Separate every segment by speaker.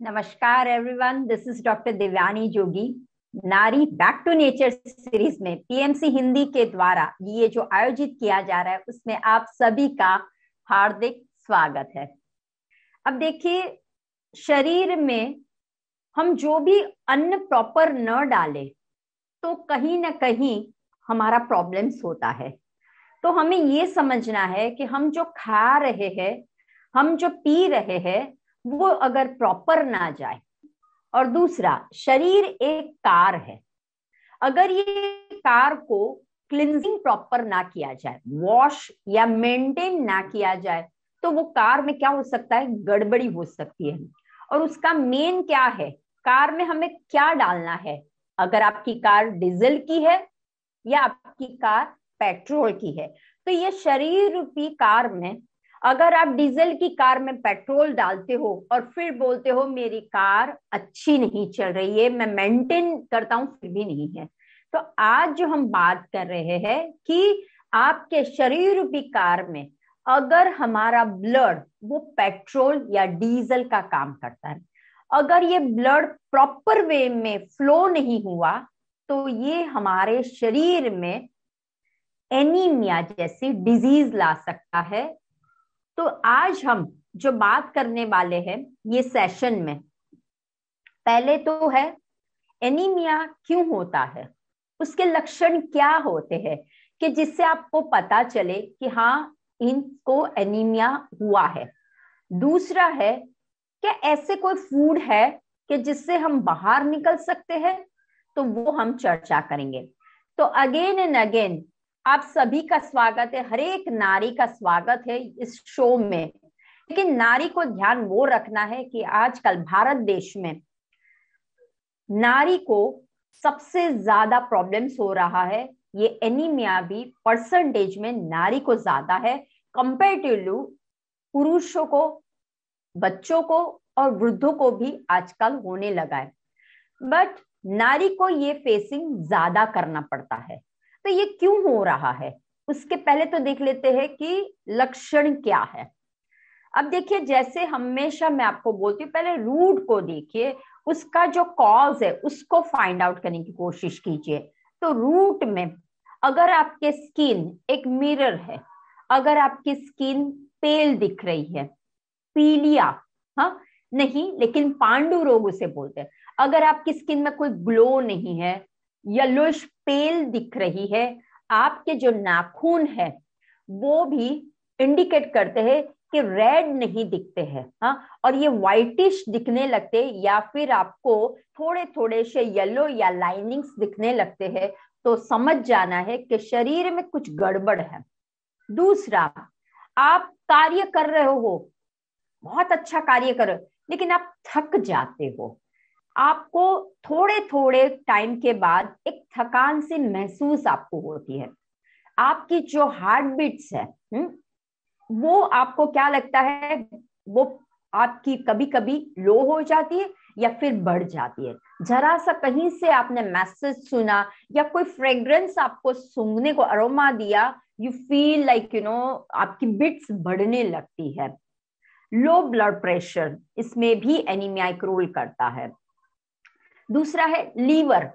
Speaker 1: नमस्कार everyone, this is doctor Divyani Jogi. नारी back to nature series में पीएमसी हिंदी के द्वारा ये जो आयोजित किया जा रहा है उसमें आप सभी का हार्दिक स्वागत है। अब देखिए, शरीर में हम जो भी अन्न प्रॉपर न डालें तो कहीं ना कहीं हमारा प्रॉब्लम्स होता है। तो हमें ये समझना है कि हम जो खा रहे हैं, हम जो पी रहे हैं, वो अगर प्रॉपर ना जाए। और दूसरा, शरीर एक कार है। अगर ये कार को क्लिनजिंग प्रॉपर ना किया जाए, वॉश या मेंटेन ना किया जाए, तो वो कार में क्या हो सकता है, गड़बड़ी हो सकती है। और उसका मेन क्या है, कार में हमें क्या डालना है। अगर आपकी कार डीजल की है या आपकी कार पेट्रोल की है, तो ये शरीर रूपी कार में अगर आप डीजल की कार में पेट्रोल डालते हो और फिर बोलते हो मेरी कार अच्छी नहीं चल रही है, मैं मेंटेन करता हूं फिर भी नहीं है, तो आज जो हम बात कर रहे हैं कि आपके शरीर रूपी कार में अगर हमारा ब्लड वो पेट्रोल या डीजल का काम करता है, अगर ये ब्लड प्रॉपर वे में फ्लो नहीं हुआ तो ये हमारे शरीर में एनीमिया जैसी डिजीज ला सकता है। तो आज हम जो बात करने वाले हैं ये सेशन में, पहले तो है एनीमिया क्यों होता है, उसके लक्षण क्या होते हैं कि जिससे आपको पता चले कि हाँ इनको एनीमिया हुआ है। दूसरा है, क्या ऐसे कोई फूड है कि जिससे हम बाहर निकल सकते हैं, तो वो हम चर्चा करेंगे। तो अगेन एंड अगेन आप सभी का स्वागत है, हर एक नारी का स्वागत है इस शो में। लेकिन नारी को ध्यान वो रखना है कि आजकल भारत देश में नारी को सबसे ज्यादा प्रॉब्लम्स हो रहा है। ये एनीमिया भी परसेंटेज में नारी को ज्यादा है कंपेरेटिवली पुरुषों को, बच्चों को और वृद्धों को भी आजकल होने लगा है। बट नारी को ये फेसिंग ज्यादा करना पड़ता है। तो ये क्यों हो रहा है, उसके पहले तो देख लेते हैं कि लक्षण क्या है। अब देखिए, जैसे हमेशा मैं आपको बोलती हूँ, पहले रूट को देखिए, उसका जो कॉज है उसको फाइंड आउट करने की कोशिश कीजिए। तो रूट में अगर आपके स्किन एक मिरर है, अगर आपकी स्किन पेल दिख रही है, पीलिया, हाँ नहीं लेकिन पांडु रोग उसे बोलते हैं, अगर आपकी स्किन में कोई ग्लो नहीं है, येलोइश पेल दिख रही है, आपके जो नाखून है वो भी इंडिकेट करते हैं कि रेड नहीं दिखते हैं, हाँ, और ये व्हाइटिश दिखने लगते हैं या फिर आपको थोड़े थोड़े से येलो या लाइनिंग्स दिखने लगते हैं, तो समझ जाना है कि शरीर में कुछ गड़बड़ है। दूसरा, आप कार्य कर रहे हो, बहुत अच्छा कार्य कर रहे हो, लेकिन आप थक जाते हो, आपको थोड़े थोड़े टाइम के बाद एक थकान सी महसूस आपको होती है। आपकी जो हार्ट बीट्स है, वो आपको क्या लगता है, वो आपकी कभी कभी लो हो जाती है या फिर बढ़ जाती है। जरा सा कहीं से आपने मैसेज सुना या कोई फ्रेग्रेंस आपको सूंघने को अरोमा दिया, यू फील लाइक आपकी बिट्स बढ़ने लगती है। लो ब्लड प्रेशर, इसमें भी एनीमिया एक रोल करता है। दूसरा है लीवर,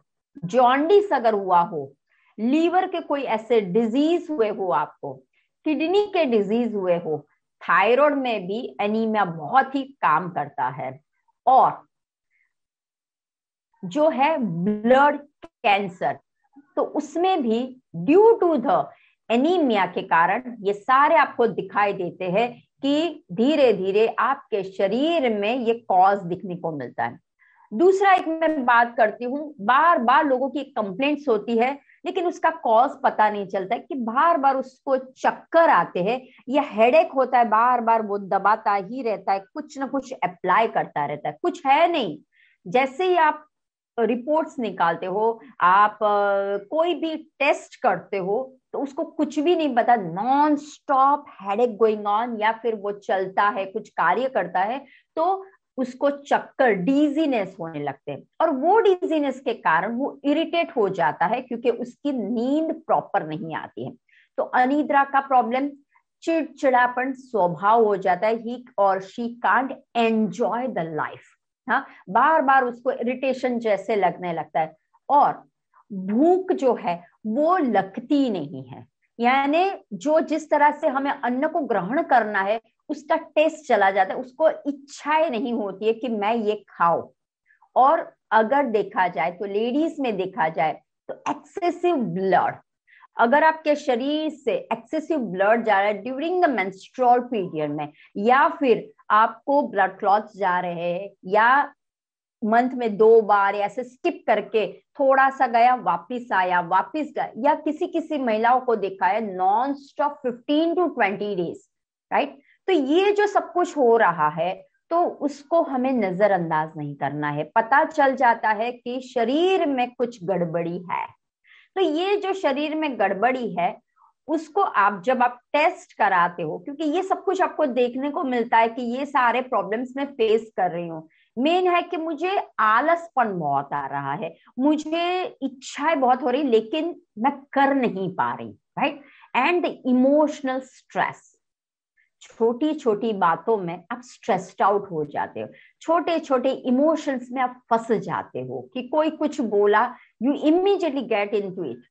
Speaker 1: जॉन्डिस अगर हुआ हो, लीवर के कोई ऐसे डिजीज हुए हो, आपको किडनी के डिजीज हुए हो, थायराइड में भी एनीमिया बहुत ही काम करता है। और जो है ब्लड कैंसर, तो उसमें भी ड्यू टू द एनीमिया के कारण ये सारे आपको दिखाई देते हैं कि धीरे धीरे आपके शरीर में ये कॉज दिखने को मिलता है। दूसरा एक मैं बात करती हूँ, बार बार लोगों की कंप्लेंट्स होती है लेकिन उसका कॉज पता नहीं चलता है, कि बार बार उसको चक्कर आते हैं या हेडेक होता है, बार बार वो दबाता ही रहता है, कुछ ना कुछ अप्लाई करता रहता है, कुछ है नहीं। जैसे ही आप रिपोर्ट्स निकालते हो, आप कोई भी टेस्ट करते हो, तो उसको कुछ भी नहीं पता, non stop headache going on, या फिर वो चलता है कुछ कार्य करता है तो उसको चक्कर, डीजीनेस होने लगते हैं, और वो डीजीनेस के कारण वो इरिटेट हो जाता है क्योंकि उसकी नींद प्रॉपर नहीं आती है। तो अनिद्रा का प्रॉब्लम, चिड़चिड़ापन स्वभाव हो जाता है, ही और she can't enjoy the life, हाँ, बार बार उसको इरिटेशन जैसे लगने लगता है, और भूख जो है वो लगती नहीं है। यानी जो जिस तरह से हमें अन्न को ग्रहण करना है उसका टेस्ट चला जाता है, उसको इच्छाएं नहीं होती है कि मैं ये खाऊं। और अगर देखा जाए तो लेडीज में देखा जाए तो एक्सेसिव ब्लड, अगर आपके शरीर से एक्सेसिव ब्लड जा रहा है ड्यूरिंग द मेंस्ट्रुअल पीरियड में, या फिर आपको ब्लड क्लॉट्स जा रहे हैं, या मंथ में 2 बार ऐसे स्किप करके थोड़ा सा गया वापिस आया वापिस गया, या किसी किसी महिलाओं को देखा है non stop 15 to 20 days, right. तो ये जो सब कुछ हो रहा है तो उसको हमें नजरअंदाज नहीं करना है। पता चल जाता है कि शरीर में कुछ गड़बड़ी है। तो ये जो शरीर में गड़बड़ी है उसको आप जब आप टेस्ट कराते हो, क्योंकि ये सब कुछ आपको देखने को मिलता है कि ये सारे प्रॉब्लम्स मैं फेस कर रही हूँ। मेन है कि मुझे आलसपन बहुत आ रहा है, मुझे इच्छाएं बहुत हो रही लेकिन मैं कर नहीं पा रही, राइट। एंड इमोशनल स्ट्रेस, छोटी छोटी बातों में आप स्ट्रेस्ड आउट हो जाते हो, छोटे छोटे इमोशंस में आप फंस जाते हो कि कोई कुछ बोला, you immediately get into it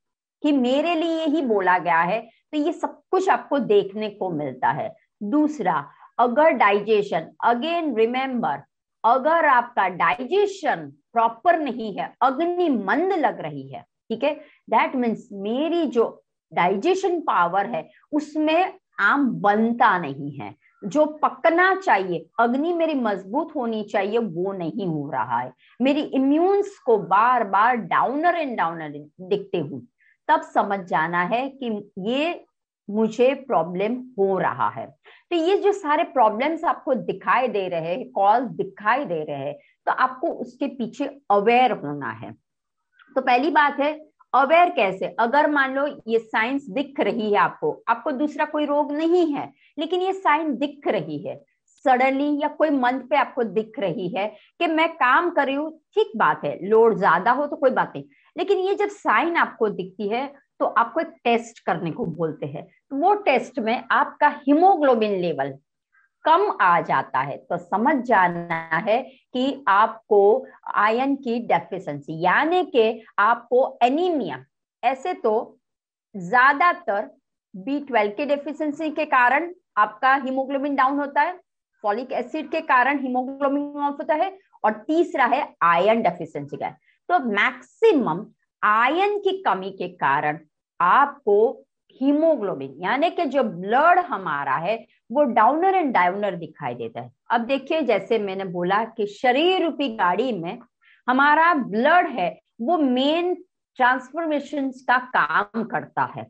Speaker 1: कि मेरे लिए ही बोला गया है। तो ये सब कुछ आपको देखने को मिलता है। दूसरा, अगर डाइजेशन, अगेन रिमेंबर, अगर आपका डाइजेशन प्रॉपर नहीं है, अग्नि मंद लग रही है, ठीक है, दैट मीन्स मेरी जो डाइजेशन पावर है उसमें आम बनता नहीं है। जो पकना चाहिए, अग्नि मेरी मजबूत होनी चाहिए, वो नहीं हो रहा है। मेरी इम्यून्स को बार बार डाउनर एंड डाउनर दिखते हूं, तब समझ जाना है कि ये मुझे प्रॉब्लम हो रहा है। तो ये जो सारे प्रॉब्लम्स आपको दिखाई दे रहे हैं, कॉल्स दिखाई दे रहे हैं, तो आपको उसके पीछे अवेयर होना है। तो पहली बात है अवेयर कैसे, अगर मान लो ये साइंस दिख रही है आपको, आपको दूसरा कोई रोग नहीं है लेकिन ये साइन दिख रही है सडनली, या कोई मंथ पे आपको दिख रही है कि मैं काम कर रही हूँ, ठीक बात है, लोड ज्यादा हो तो कोई बात नहीं, लेकिन ये जब साइन आपको दिखती है तो आपको एक टेस्ट करने को बोलते हैं। तो वो टेस्ट में आपका हीमोग्लोबिन लेवल कम आ जाता है तो समझ जाना है कि आपको आयरन की डेफिशिएंसी, यानी कि आपको एनीमिया। ऐसे तो ज्यादातर B12 के डेफिशिएंसी के कारण आपका हीमोग्लोबिन डाउन होता है, फॉलिक एसिड के कारण हीमोग्लोबिन डाउन होता है, और तीसरा है आयरन डेफिशिएंसी का। तो मैक्सिमम आयरन की कमी के कारण आपको हीमोग्लोबिन यानी कि जो ब्लड हमारा है वो डाउनर एंड डाउनर दिखाई देता है। अब देखिए, जैसे मैंने बोला कि शरीर रूपी गाड़ी में हमारा ब्लड है, वो मेन ट्रांसफॉर्मेशन का काम करता है।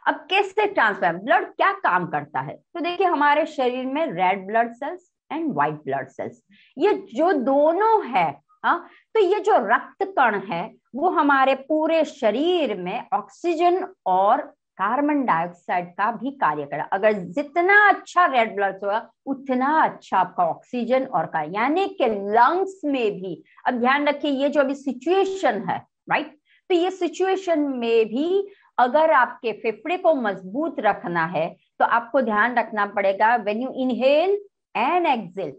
Speaker 1: अब कैसे ट्रांसफर, ब्लड क्या काम करता है, तो देखिए हमारे शरीर में red blood cells and white blood cells, ये जो दोनों है, हाँ, तो ये जो रक्त कण है वो हमारे पूरे शरीर में ऑक्सीजन और कार्बन डाइऑक्साइड का भी कार्य करेगा। अगर जितना अच्छा रेड ब्लड होगा उतना अच्छा आपका ऑक्सीजन और का, यानी कि लंग्स में भी। अब ध्यान रखिए ये जो अभी सिचुएशन है, राइट, तो ये सिचुएशन में भी अगर आपके फेफड़े को मजबूत रखना है तो आपको ध्यान रखना पड़ेगा when you inhale and exhale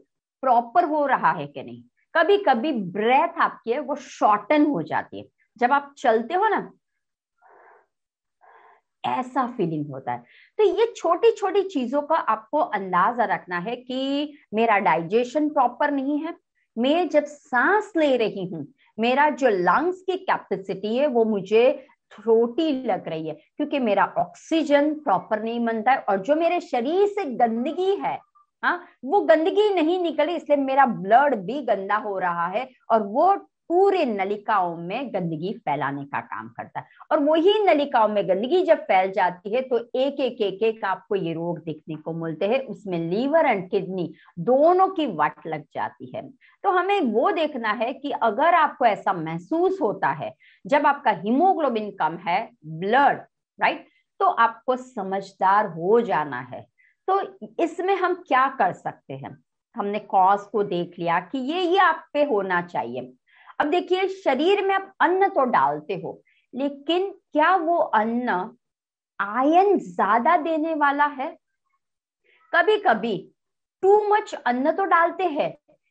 Speaker 1: proper हो रहा है कि नहीं। कभी कभी ब्रेथ आपकी है वो शॉर्टन हो जाती है, जब आप चलते हो ना ऐसा फीलिंग होता है। तो ये छोटी छोटी चीजों का आपको अंदाजा रखना है कि मेरा डाइजेशन प्रॉपर नहीं है, मैं जब सांस ले रही हूं मेरा जो लंग्स की कैपेसिटी है वो मुझे छोटी लग रही है क्योंकि मेरा ऑक्सीजन प्रॉपर नहीं बनता है, और जो मेरे शरीर से गंदगी है, हाँ, वो गंदगी नहीं निकली, इसलिए मेरा ब्लड भी गंदा हो रहा है, और वो पूरे नलिकाओं में गंदगी फैलाने का काम करता है। और वही नलिकाओं में गंदगी जब फैल जाती है तो एक एक एक एक आपको ये रोग दिखने को मिलते हैं, उसमें लीवर एंड किडनी दोनों की वाट लग जाती है। तो हमें वो देखना है कि अगर आपको ऐसा महसूस होता है जब आपका हीमोग्लोबिन कम है, ब्लड, राइट, तो आपको समझदार हो जाना है। तो इसमें हम क्या कर सकते हैं, हमने कॉज को देख लिया कि ये आप पे होना चाहिए। अब देखिए शरीर में आप अन्न तो डालते हो, लेकिन क्या वो अन्न आयरन ज्यादा देने वाला है? कभी कभी टू मच अन्न तो डालते हैं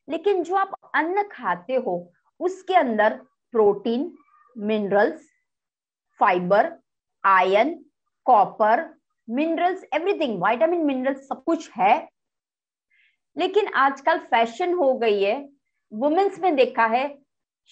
Speaker 1: लेकिन जो आप अन्न खाते हो उसके अंदर protein, minerals, fibre, iron, copper, minerals, everything, vitamin, minerals, सब कुछ है। लेकिन आजकल फैशन हो गई है, वुमेन्स में देखा है,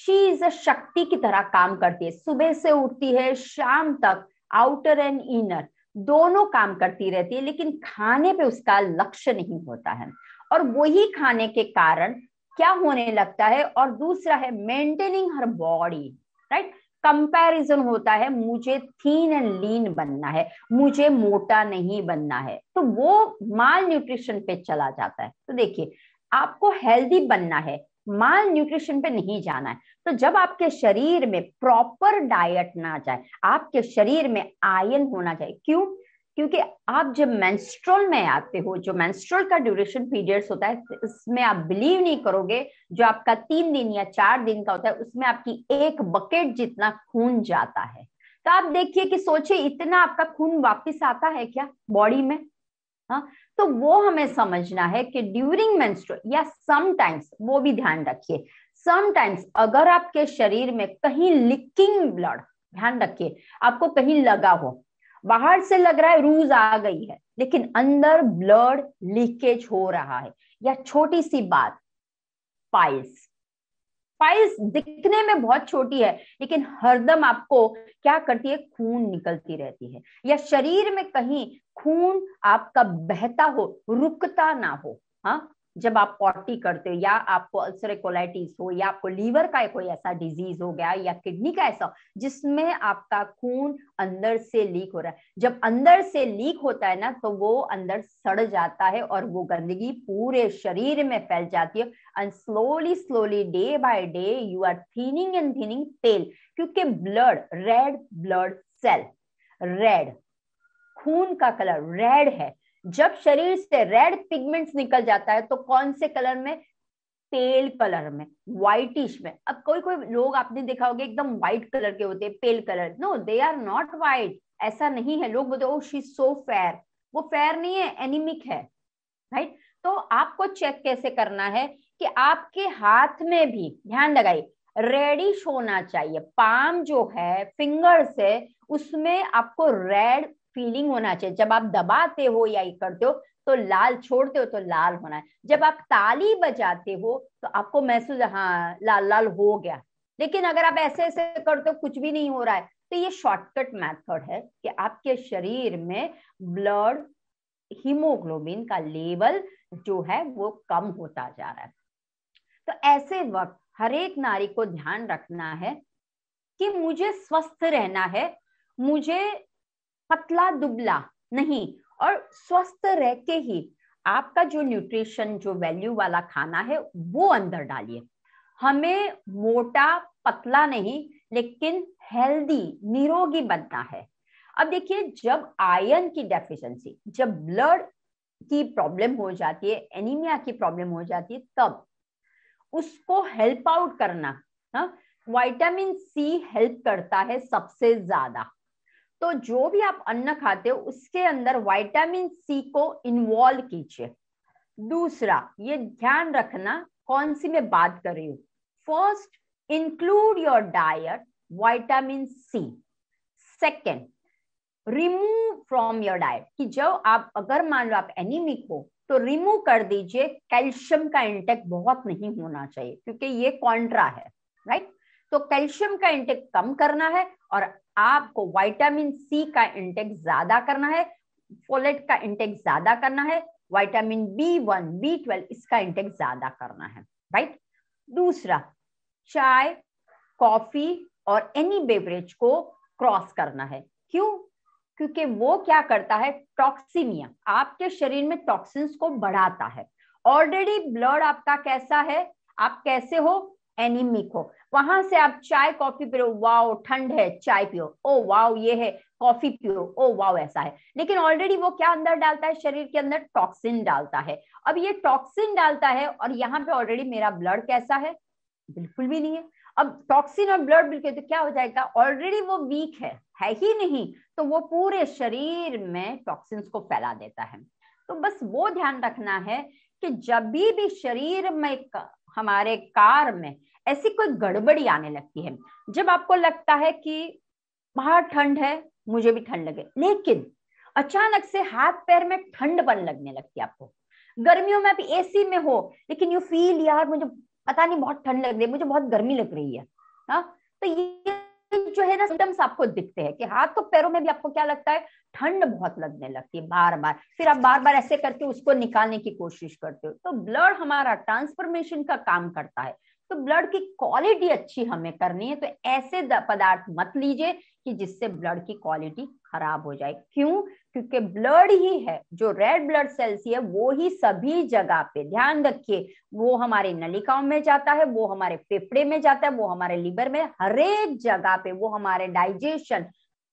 Speaker 1: शी इज अ शक्ति की तरह काम करती है, सुबह से उठती है शाम तक, आउटर एंड इनर दोनों काम करती रहती है, लेकिन खाने पे उसका लक्ष्य नहीं होता है। और वही खाने के कारण क्या होने लगता है, और दूसरा है मेंटेनिंग हर बॉडी, राइट। कंपैरिजन होता है, मुझे थीन एंड लीन बनना है, मुझे मोटा नहीं बनना है, तो वो माल न्यूट्रिशन पे चला जाता है। तो देखिए, आपको हेल्दी बनना है, माल न्यूट्रिशन पे नहीं जाना है। तो जब आपके शरीर में प्रॉपर डाइट ना जाए, आपके शरीर में आयरन होना चाहिए। क्यों? क्योंकि आप जब मेंस्ट्रुअल में आते हो, जो मेंस्ट्रुअल का ड्यूरेशन पीरियड्स होता है, इसमें आप बिलीव नहीं करोगे, जो आपका 3 दिन या 4 दिन का होता है, उसमें आपकी 1 बकेट जितना खून जाता है। तो आप देखिए कि सोचिए, इतना आपका खून वापस आता है क्या बॉडी में? हाँ, तो वो हमें समझना है कि ड्यूरिंग मेंस्ट्रुअल या समटाइम्स, वो भी ध्यान रखिए, समटाइम्स अगर आपके शरीर में कहीं लीकिंग ब्लड, ध्यान रखिए, आपको कहीं लगा हो, बाहर से लग रहा है रूज आ गई है, लेकिन अंदर ब्लड लीकेज हो रहा है, या छोटी सी बात, पाइल्स, पाइल्स दिखने में बहुत छोटी है, लेकिन हरदम आपको क्या करती है, खून निकलती रहती है। या शरीर में कहीं खून आपका बहता हो, रुकता ना हो, हाँ, जब आप पॉटी करते हो, या आपको अल्सर कोलाइटिस हो, या आपको लीवर का कोई ऐसा डिजीज हो गया, या किडनी का ऐसा, जिसमें आपका खून अंदर से लीक हो रहा है, जब अंदर से लीक होता है ना, तो वो अंदर सड़ जाता है, और वो गंदगी पूरे शरीर में फैल जाती है। And slowly slowly, day by day, you are thinning and thinning pale, क्योंकि blood, red blood cell, red, खून का कलर रेड है। जब शरीर से रेड पिगमेंट्स निकल जाता है, तो कौन से कलर में? पेल कलर में, व्हाइटिश में। अब कोई कोई लोग आपने देखा होगा एकदम व्हाइट कलर के होते हैं, pale colour, no, they are not white, ऐसा नहीं है। लोग बोलते oh she is so fair, वो फेयर नहीं है, एनीमिक है, राइट। तो आपको चेक कैसे करना है कि आपके हाथ में भी, ध्यान लगाइए, रेडिश होना चाहिए, पाम जो है फिंगर से, उसमें आपको रेड फीलिंग होना चाहिए। जब आप दबाते हो या ये करते हो तो लाल, छोड़ते हो तो लाल होना है। जब आप ताली बजाते हो तो आपको महसूस, हाँ लाल लाल हो गया। लेकिन अगर आप ऐसे ऐसे करते हो, कुछ भी नहीं हो रहा है, तो ये शॉर्टकट मेथड है कि आपके शरीर में ब्लड, हीमोग्लोबिन का लेवल जो है वो कम होता जा रहा है। तो ऐसे वक्त हर एक नारी को ध्यान रखना है कि मुझे स्वस्थ रहना है, मुझे पतला दुबला नहीं, और स्वस्थ रह के ही आपका जो न्यूट्रिशन, जो वैल्यू वाला खाना है वो अंदर डालिए। हमें मोटा पतला नहीं, लेकिन हेल्दी, निरोगी बनना है। अब देखिए, जब आयरन की डेफिशिएंसी, जब ब्लड की प्रॉब्लम हो जाती है, एनीमिया की प्रॉब्लम हो जाती है, तब उसको हेल्प आउट करना, हाँ, विटामिन सी हेल्प करता है सबसे ज्यादा। तो जो भी आप अन्न खाते हो उसके अंदर विटामिन सी को इन्वॉल्व कीजिए। दूसरा, ये ध्यान रखना, कौन सी मैं बात कर रही हूं, first, include your diet vitamin C. Second, remove from your diet, कि जो आप, अगर मान लो आप एनीमिक हो, तो रिमूव कर दीजिए, कैल्शियम का इंटेक बहुत नहीं होना चाहिए, क्योंकि ये कॉन्ट्रा है, राइट। तो कैल्शियम का इंटेक कम करना है, और आपको विटामिन सी का इंटेक ज्यादा करना है, फोलेट का इंटेक ज्यादा करना है, विटामिन B1, B12 इसका इंटेक ज्यादा करना है, राइट। दूसरा, चाय, कॉफी और एनी बेवरेज को क्रॉस करना है। क्यों? क्योंकि वो क्या करता है, टॉक्सिमिया, आपके शरीर में टॉक्सिन्स को बढ़ाता है। ऑलरेडी ब्लड आपका कैसा है, आप कैसे हो, एनीमिक हो, वहां से आप चाय कॉफी पियो, वाओ ठंड है चाय पियो, ओ वाओ ये है कॉफी पियो, ओ वाओ ऐसा है। लेकिन ऑलरेडी वो क्या अंदर डालता है, शरीर के अंदर टॉक्सिन डालता है। अब ये टॉक्सिन डालता है, और यहाँ पे ऑलरेडी मेरा ब्लड कैसा है, बिल्कुल भी नहीं है। अब टॉक्सिन और ब्लड मिलके तो क्या हो जाएगा, ऑलरेडी वो वीक है ही नहीं, तो वो पूरे शरीर में टॉक्सिन्स को फैला देता है। तो बस वो ध्यान रखना है कि जब भी शरीर में हमारे कार में ऐसी कोई गड़बड़ी आने लगती है, जब आपको लगता है कि बाहर ठंड है, मुझे भी ठंड लगे, लेकिन अचानक से हाथ पैर में ठंड पन लगने लगती है, आपको गर्मियों में भी एसी में हो लेकिन यू फील यार मुझे पता नहीं बहुत ठंड लग रही है, मुझे बहुत गर्मी लग रही है। हाँ, तो ये जो है ना सिम्टम्स आपको दिखते हैं कि हाथ तो पैरों में भी आपको क्या लगता है, ठंड बहुत लगने लगती है बार बार, फिर आप बार बार ऐसे करके उसको निकालने की कोशिश करते हो। तो ब्लड हमारा ट्रांसफॉर्मेशन का काम करता है, तो ब्लड की क्वालिटी अच्छी हमें करनी है, तो ऐसे पदार्थ मत लीजिए कि जिससे ब्लड की क्वालिटी खराब हो जाए। क्यों? क्योंकि ब्लड ही है जो रेड ब्लड सेल्स है, वो ही सभी जगह पे, ध्यान रखिए, वो हमारे नलिकाओं में जाता है, वो हमारे फेफड़े में जाता है, वो हमारे लिवर में, हर एक जगह पे वो हमारे डाइजेशन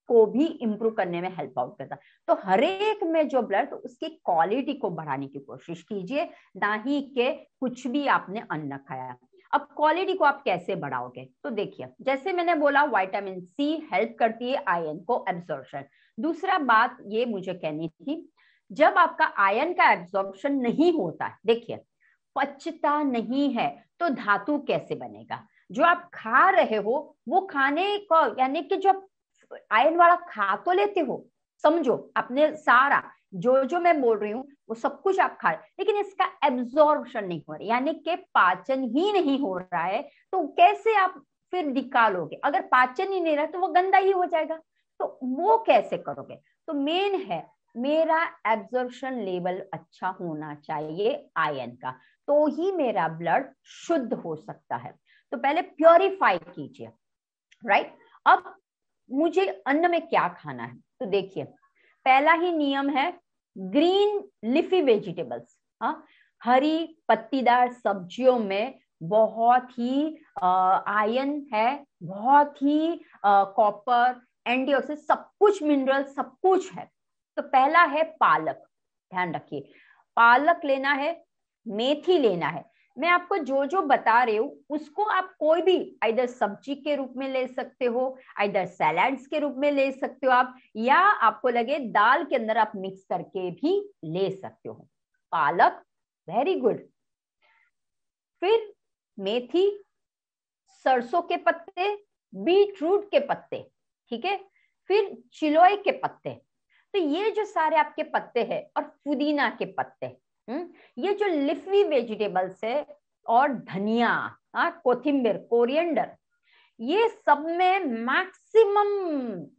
Speaker 1: को भी इंप्रूव करने में हेल्प आउट करता है। तो हर एक में जो ब्लड, तो उसकी क्वालिटी को बढ़ाने की कोशिश कीजिए, ना ही के कुछ भी आपने अन्न खाया। अब क्वालिटी को आप कैसे बढ़ाओगे? तो देखिए, जैसे मैंने बोला विटामिन सी हेल्प करती है आयरन को एब्जॉर्प्शन। दूसरा बात ये मुझे कहनी थी, जब आपका आयरन का एब्जॉर्प्शन नहीं होता है, देखिए पचता नहीं है, तो धातु कैसे बनेगा? जो आप खा रहे हो वो खाने को, यानी कि जो आयरन वाला खा तो लेते हो, समझो आपने सारा जो जो मैं बोल रही हूँ वो सब कुछ आप खा रहे, लेकिन इसका एब्जॉर्प्शन नहीं हो रहा, यानी कि पाचन ही नहीं हो रहा है, तो कैसे आप फिर निकालोगे? अगर पाचन ही नहीं रहा तो वो गंदा ही हो जाएगा, तो वो कैसे करोगे? तो मेन है मेरा एब्जॉर्प्शन लेवल अच्छा होना चाहिए आयरन का, तो ही मेरा ब्लड शुद्ध हो सकता है। तो पहले प्योरीफाई कीजिए, राइट। अब मुझे अन्न में क्या खाना है? तो देखिए, पहला ही नियम है ग्रीन लिफी वेजिटेबल्स। हाँ, हरी पत्तीदार सब्जियों में बहुत ही आयरन है, बहुत ही कॉपर, एंटीऑक्सीडेंट, सब कुछ मिनरल, सब कुछ है। तो पहला है पालक, ध्यान रखिए, पालक लेना है, मेथी लेना है। मैं आपको जो जो बता रही हूँ उसको आप कोई भी इधर सब्जी के रूप में ले सकते हो, इधर सैलड्स के रूप में ले सकते हो आप, या आपको लगे दाल के अंदर आप मिक्स करके भी ले सकते हो। पालक, वेरी गुड। फिर मेथी, सरसों के पत्ते, बीट रूट के पत्ते, ठीक है, फिर चिलोय के पत्ते। तो ये जो सारे आपके पत्ते हैं, और पुदीना के पत्ते, ये जो लिफी वेजिटेबल्स है, और धनिया, कोथिंबीर, कोरिएंडर, ये सब में मैक्सिमम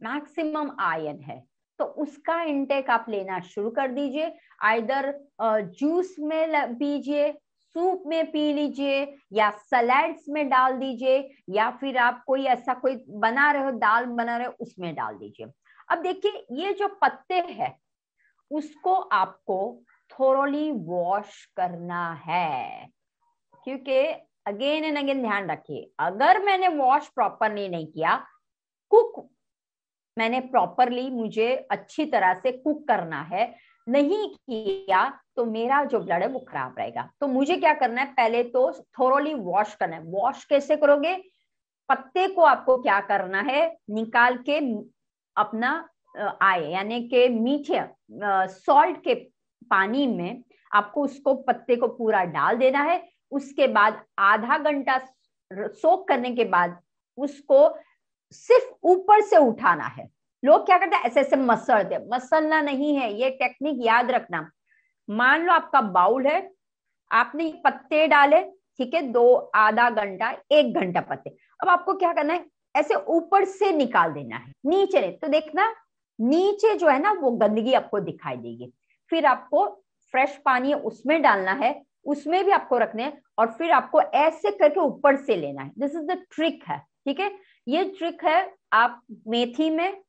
Speaker 1: मैक्सिमम आयरन है। तो उसका इंटेक आप लेना शुरू कर दीजिए, आइदर जूस में पीजिए, सूप में पी लीजिए, या सलाड्स में डाल दीजिए, या फिर आप कोई ऐसा कोई बना रहे हो, दाल बना रहे हो, उसमें डाल दीजिए। अब देखिए, ये जो पत्ते हैं उसको आपको थोरोली वॉश करना है, क्योंकि अगेन एंड अगेन ध्यान रखिए, अगर मैंने वॉश प्रॉपरली नहीं किया, कुक मैंने प्रॉपरली, मुझे अच्छी तरह से कुक करना है, नहीं किया तो मेरा जो ब्लड है वो खराब रहेगा। तो मुझे क्या करना है, पहले तो थोरोली वॉश करना है। वॉश कैसे करोगे? पत्ते को आपको क्या करना है, निकाल के अपना आए, यानी के मीठे सॉल्ट के पानी में आपको उसको, पत्ते को पूरा डाल देना है। उसके बाद आधा घंटा सोक करने के बाद उसको सिर्फ ऊपर से उठाना है। लोग क्या करते हैं, ऐसे ऐसे मसलते, मसलना नहीं है, ये टेक्निक याद रखना। मान लो आपका बाउल है, आपने पत्ते डाले, ठीक है, दो, आधा घंटा, एक घंटा पत्ते, अब आपको क्या करना है, ऐसे ऊपर से निकाल देना है, नीचे नहीं। तो देखना नीचे जो है ना वो गंदगी आपको दिखाई देगी। फिर आपको फ्रेश पानी है उसमें डालना है, उसमें भी आपको रखने हैं, और फिर आपको ऐसे करके ऊपर से लेना है। दिस इज द ट्रिक है, ठीक है, ये ट्रिक है। आप मेथी में,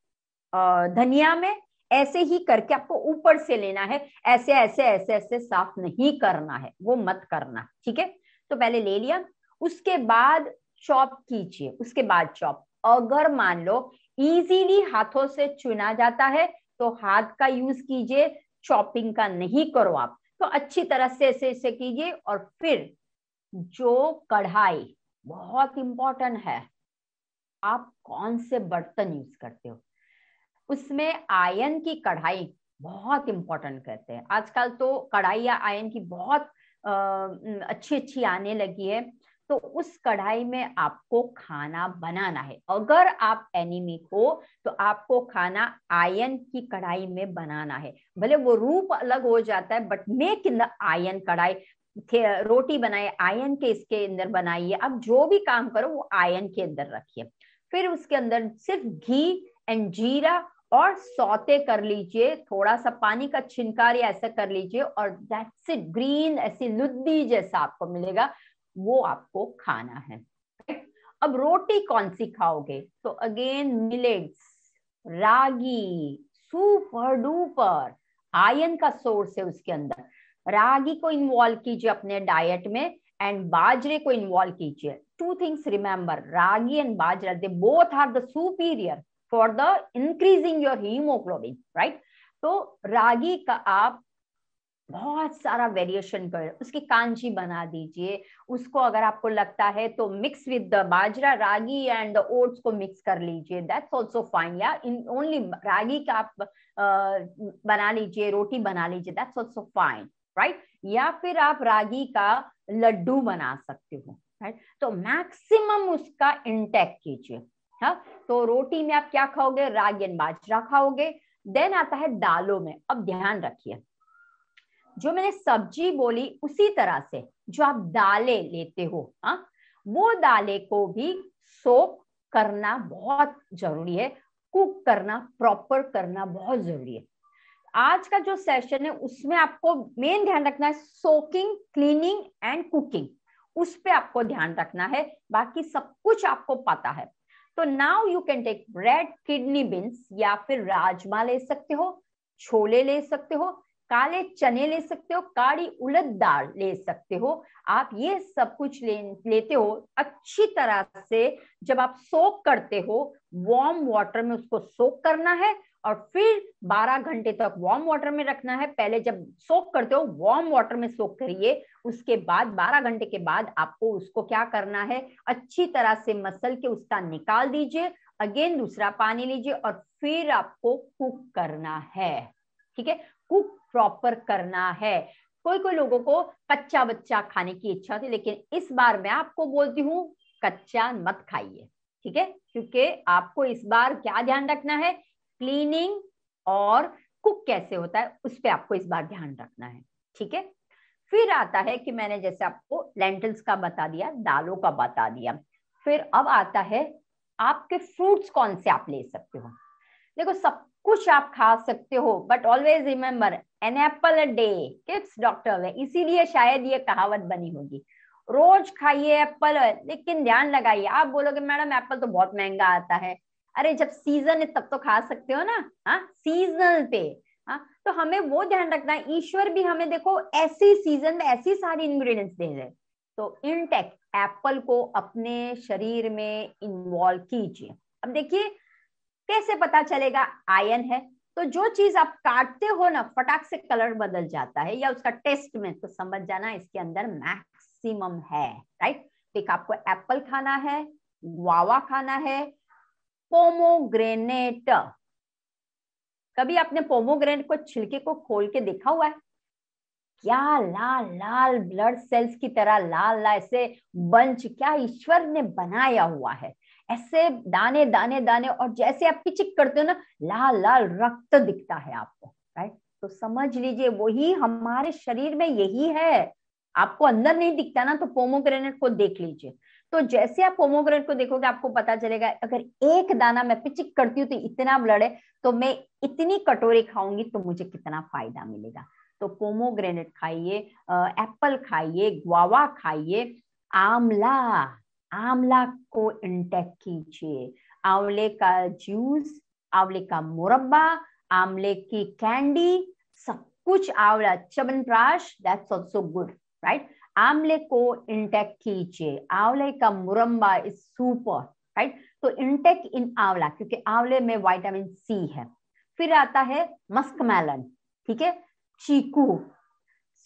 Speaker 1: धनिया में, ऐसे ही करके आपको ऊपर से लेना है, ऐसे ऐसे ऐसे ऐसे साफ नहीं करना है, वो मत करना, ठीक है। तो पहले ले लिया, उसके बाद चॉप कीजिए, उसके बाद चॉप। अगर मान लो इजीली हाथों से चुना जाता है तो हाथ का यूज कीजिए, चॉपिंग का नहीं करो आप। तो अच्छी तरह से ऐसे ऐसे कीजिए, और फिर जो कढ़ाई, बहुत इंपॉर्टेंट है, आप कौन से बर्तन यूज करते हो, उसमें आयन की कढ़ाई बहुत इंपॉर्टेंट कहते हैं। आजकल तो कढ़ाई या आयन की बहुत अच्छी अच्छी आने लगी है, तो उस कढ़ाई में आपको खाना बनाना है। अगर आप एनीमिक हो तो आपको खाना आयरन की कढ़ाई में बनाना है। भले वो रूप अलग हो जाता है, but make in the iron कढ़ाई। रोटी बनाए आयरन के इसके अंदर बनाइए, आप जो भी काम करो वो आयरन के अंदर रखिए। फिर उसके अंदर सिर्फ घी एंड जीरा और सौते कर लीजिए, थोड़ा सा पानी का छिनकार या ऐसा कर लीजिए, और दैट्स इट। ग्रीन ऐसी लुद्दी जैसा आपको मिलेगा, वो आपको खाना है। अब रोटी कौन सी खाओगे? तो अगेन मिलेट्स, रागी, सुपर डुपर आयरन का सोर्स है उसके अंदर। रागी को इन्वॉल्व कीजिए अपने डाइट में, एंड बाजरे को इन्वॉल्व कीजिए। Two things remember, ragi and bajra, they both are the superior for the increasing your haemoglobin, right. तो रागी का आप बहुत सारा वेरिएशन कर, उसकी कांजी बना दीजिए। उसको अगर आपको लगता है तो mix with the bajra, ragi and the oats को मिक्स कर लीजिए, दैट्स आल्सो फाइन। या इन ओनली रागी का आप बना लीजिए, रोटी बना लीजिए, दैट्स आल्सो फाइन, राइट। या फिर आप रागी का लड्डू बना सकते हो, राइट। तो मैक्सिमम उसका इंटेक कीजिए। हाँ, तो रोटी में आप क्या खाओगे? रागी एंड बाजरा खाओगे। देन आता है दालों में। अब ध्यान रखिए, जो मैंने सब्जी बोली उसी तरह से जो आप दालें लेते हो, हाँ, वो दालें को भी सोक करना बहुत जरूरी है, कुक करना, प्रॉपर करना बहुत जरूरी है। आज का जो सेशन है उसमें आपको मेन ध्यान रखना है सोकिंग, क्लीनिंग एंड कुकिंग, उस पे आपको ध्यान रखना है। बाकी सब कुछ आपको पता है। तो now you can take red kidney beans, या फिर राजमा ले सकते हो, छोले ले सकते हो, काले चने ले सकते हो, काली उड़द दाल ले सकते हो। आप ये सब कुछ लेते हो अच्छी तरह से। जब आप सोक करते हो, वार्म वाटर में उसको सोक करना है, और फिर 12 घंटे तक वार्म वाटर में रखना है। पहले जब सोक करते हो वार्म वाटर में सोक करिए, उसके बाद 12 घंटे के बाद आपको उसको क्या करना है, अच्छी तरह से मसल के उसका निकाल दीजिए। अगेन दूसरा पानी लीजिए, और फिर आपको कुक करना है, ठीक है। कुक प्रॉपर करना है। कोई कोई लोगों को कच्चा बच्चा खाने की इच्छा थी, लेकिन इस बार मैं आपको बोलती हूँ कच्चा मत खाइए, ठीक है। क्योंकि आपको इस बार क्या ध्यान रखना है, क्लीनिंग और कुक कैसे होता है उस पर आपको इस बार ध्यान रखना है, ठीक है। फिर आता है कि मैंने जैसे आपको लेंटिल्स का बता दिया, दालों का बता दिया। फिर अब आता है आपके फ्रूट्स कौन से आप ले सकते हो। देखो, सब कुछ आप खा सकते हो, but always remember an apple a day keeps doctor है, इसीलिए शायद ये कहावत बनी होगी। रोज खाइए एप्पल, लेकिन ध्यान लगाइए। आप बोलोगे मैडम एप्पल तो बहुत महंगा आता है। अरे जब सीजन है तब तो खा सकते हो ना, हाँ, सीजनल पे। हाँ, तो हमें वो ध्यान रखना है, ईश्वर भी हमें देखो ऐसी सीजन में ऐसी सारी इंग्रेडिएंट्स दे रहे। तो इनटेक एप्पल को अपने शरीर में इन्वॉल्व कीजिए। अब देखिए कैसे पता चलेगा आयन है, तो जो चीज आप काटते हो ना, फटाक से कलर बदल जाता है या उसका टेस्ट में, तो समझ जाना इसके अंदर मैक्सिमम है, राइट। तो आपको एप्पल खाना है, गुआवा खाना है, पोमोग्रेनेट। कभी आपने पोमोग्रेनेट को छिलके को खोल के देखा हुआ है? क्या लाल लाल ब्लड सेल्स की तरह लाल लाल ऐसे बंच, क्या ईश्वर ने बनाया हुआ है, ऐसे दाने दाने दाने, और जैसे आप पिचिक करते हो ना, लाल लाल रक्त दिखता है आपको, राइट। तो समझ लीजिए वही हमारे शरीर में यही है। आपको अंदर नहीं दिखता ना, तो पोमोग्रेनेट को देख लीजिए। तो जैसे आप पोमोग्रेनेट को देखोगे आपको पता चलेगा, अगर एक दाना मैं पिचिक करती हूँ तो इतना ब्लड है, तो मैं इतनी कटोरी खाऊंगी तो मुझे कितना फायदा मिलेगा। तो पोमोग्रेनेट खाइए, एप्पल खाइए, गुआवा खाइए, आंवला, आंवला को इंटेक कीजिए। आंवले का जूस, आंवले का मुरब्बा, आंवले की कैंडी, सब कुछ आंवला, chyawanprash, that's also good, right. आंवले को इंटेक कीजिए, आंवले का मुरब्बा इज सुपर, राइट। तो इंटेक इन आंवला, क्योंकि आंवले में विटामिन सी है। फिर आता है मस्कमेलन, ठीक है, चीकू,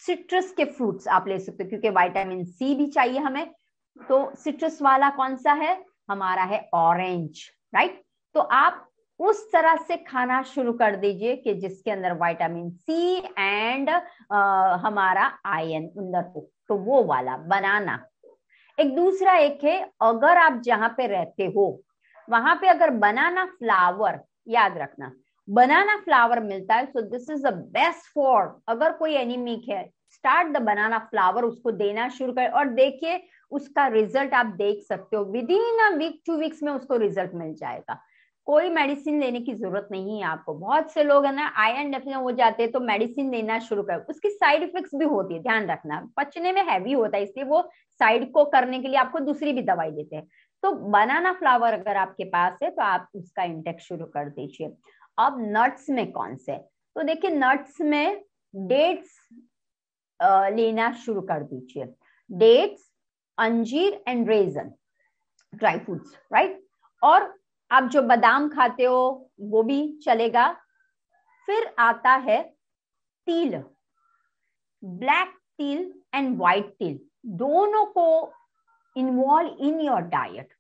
Speaker 1: सिट्रस के फ्रूट्स आप ले सकते हो, क्योंकि विटामिन सी भी चाहिए हमें। तो सिट्रस वाला कौन सा है हमारा? है ऑरेंज, राइट। तो आप उस तरह से खाना शुरू कर दीजिए कि जिसके अंदर विटामिन सी एंड हमारा आयरन अंदर हो, तो वो वाला बनाना। एक दूसरा एक है, अगर आप जहां पे रहते हो वहां पे अगर बनाना फ्लावर, याद रखना बनाना फ्लावर मिलता है, so this is the best for, अगर कोई एनीमिक है स्टार्ट द बनाना फ्लावर, उसको देना शुरू कर और देखिए उसका रिजल्ट आप देख सकते हो, within a week 2 weeks में उसको रिजल्ट मिल जाएगा। कोई मेडिसिन लेने की जरूरत नहीं है आपको। बहुत से लोग है ना आयरन डेफिशिएंट हो जाते हैं तो मेडिसिन लेना शुरू कर, उसकी साइड इफेक्ट्स भी होती है, ध्यान रखना, पचने में हैवी होता है इसलिए वो साइड को करने के लिए आपको दूसरी भी दवाई देते हैं। तो बनाना फ्लावर अगर आपके पास है तो आप उसका इंटेक शुरू कर दीजिए। अब नट्स में कौन से, तो देखिए नट्स में डेट्स लेना शुरू कर दीजिए, dates, anjeer and raisin, dry fruits, right. और आप जो बादाम खाते हो वो भी चलेगा। फिर आता है तिल, ब्लैक तिल एंड व्हाइट तिल, दोनों को involve in your diet,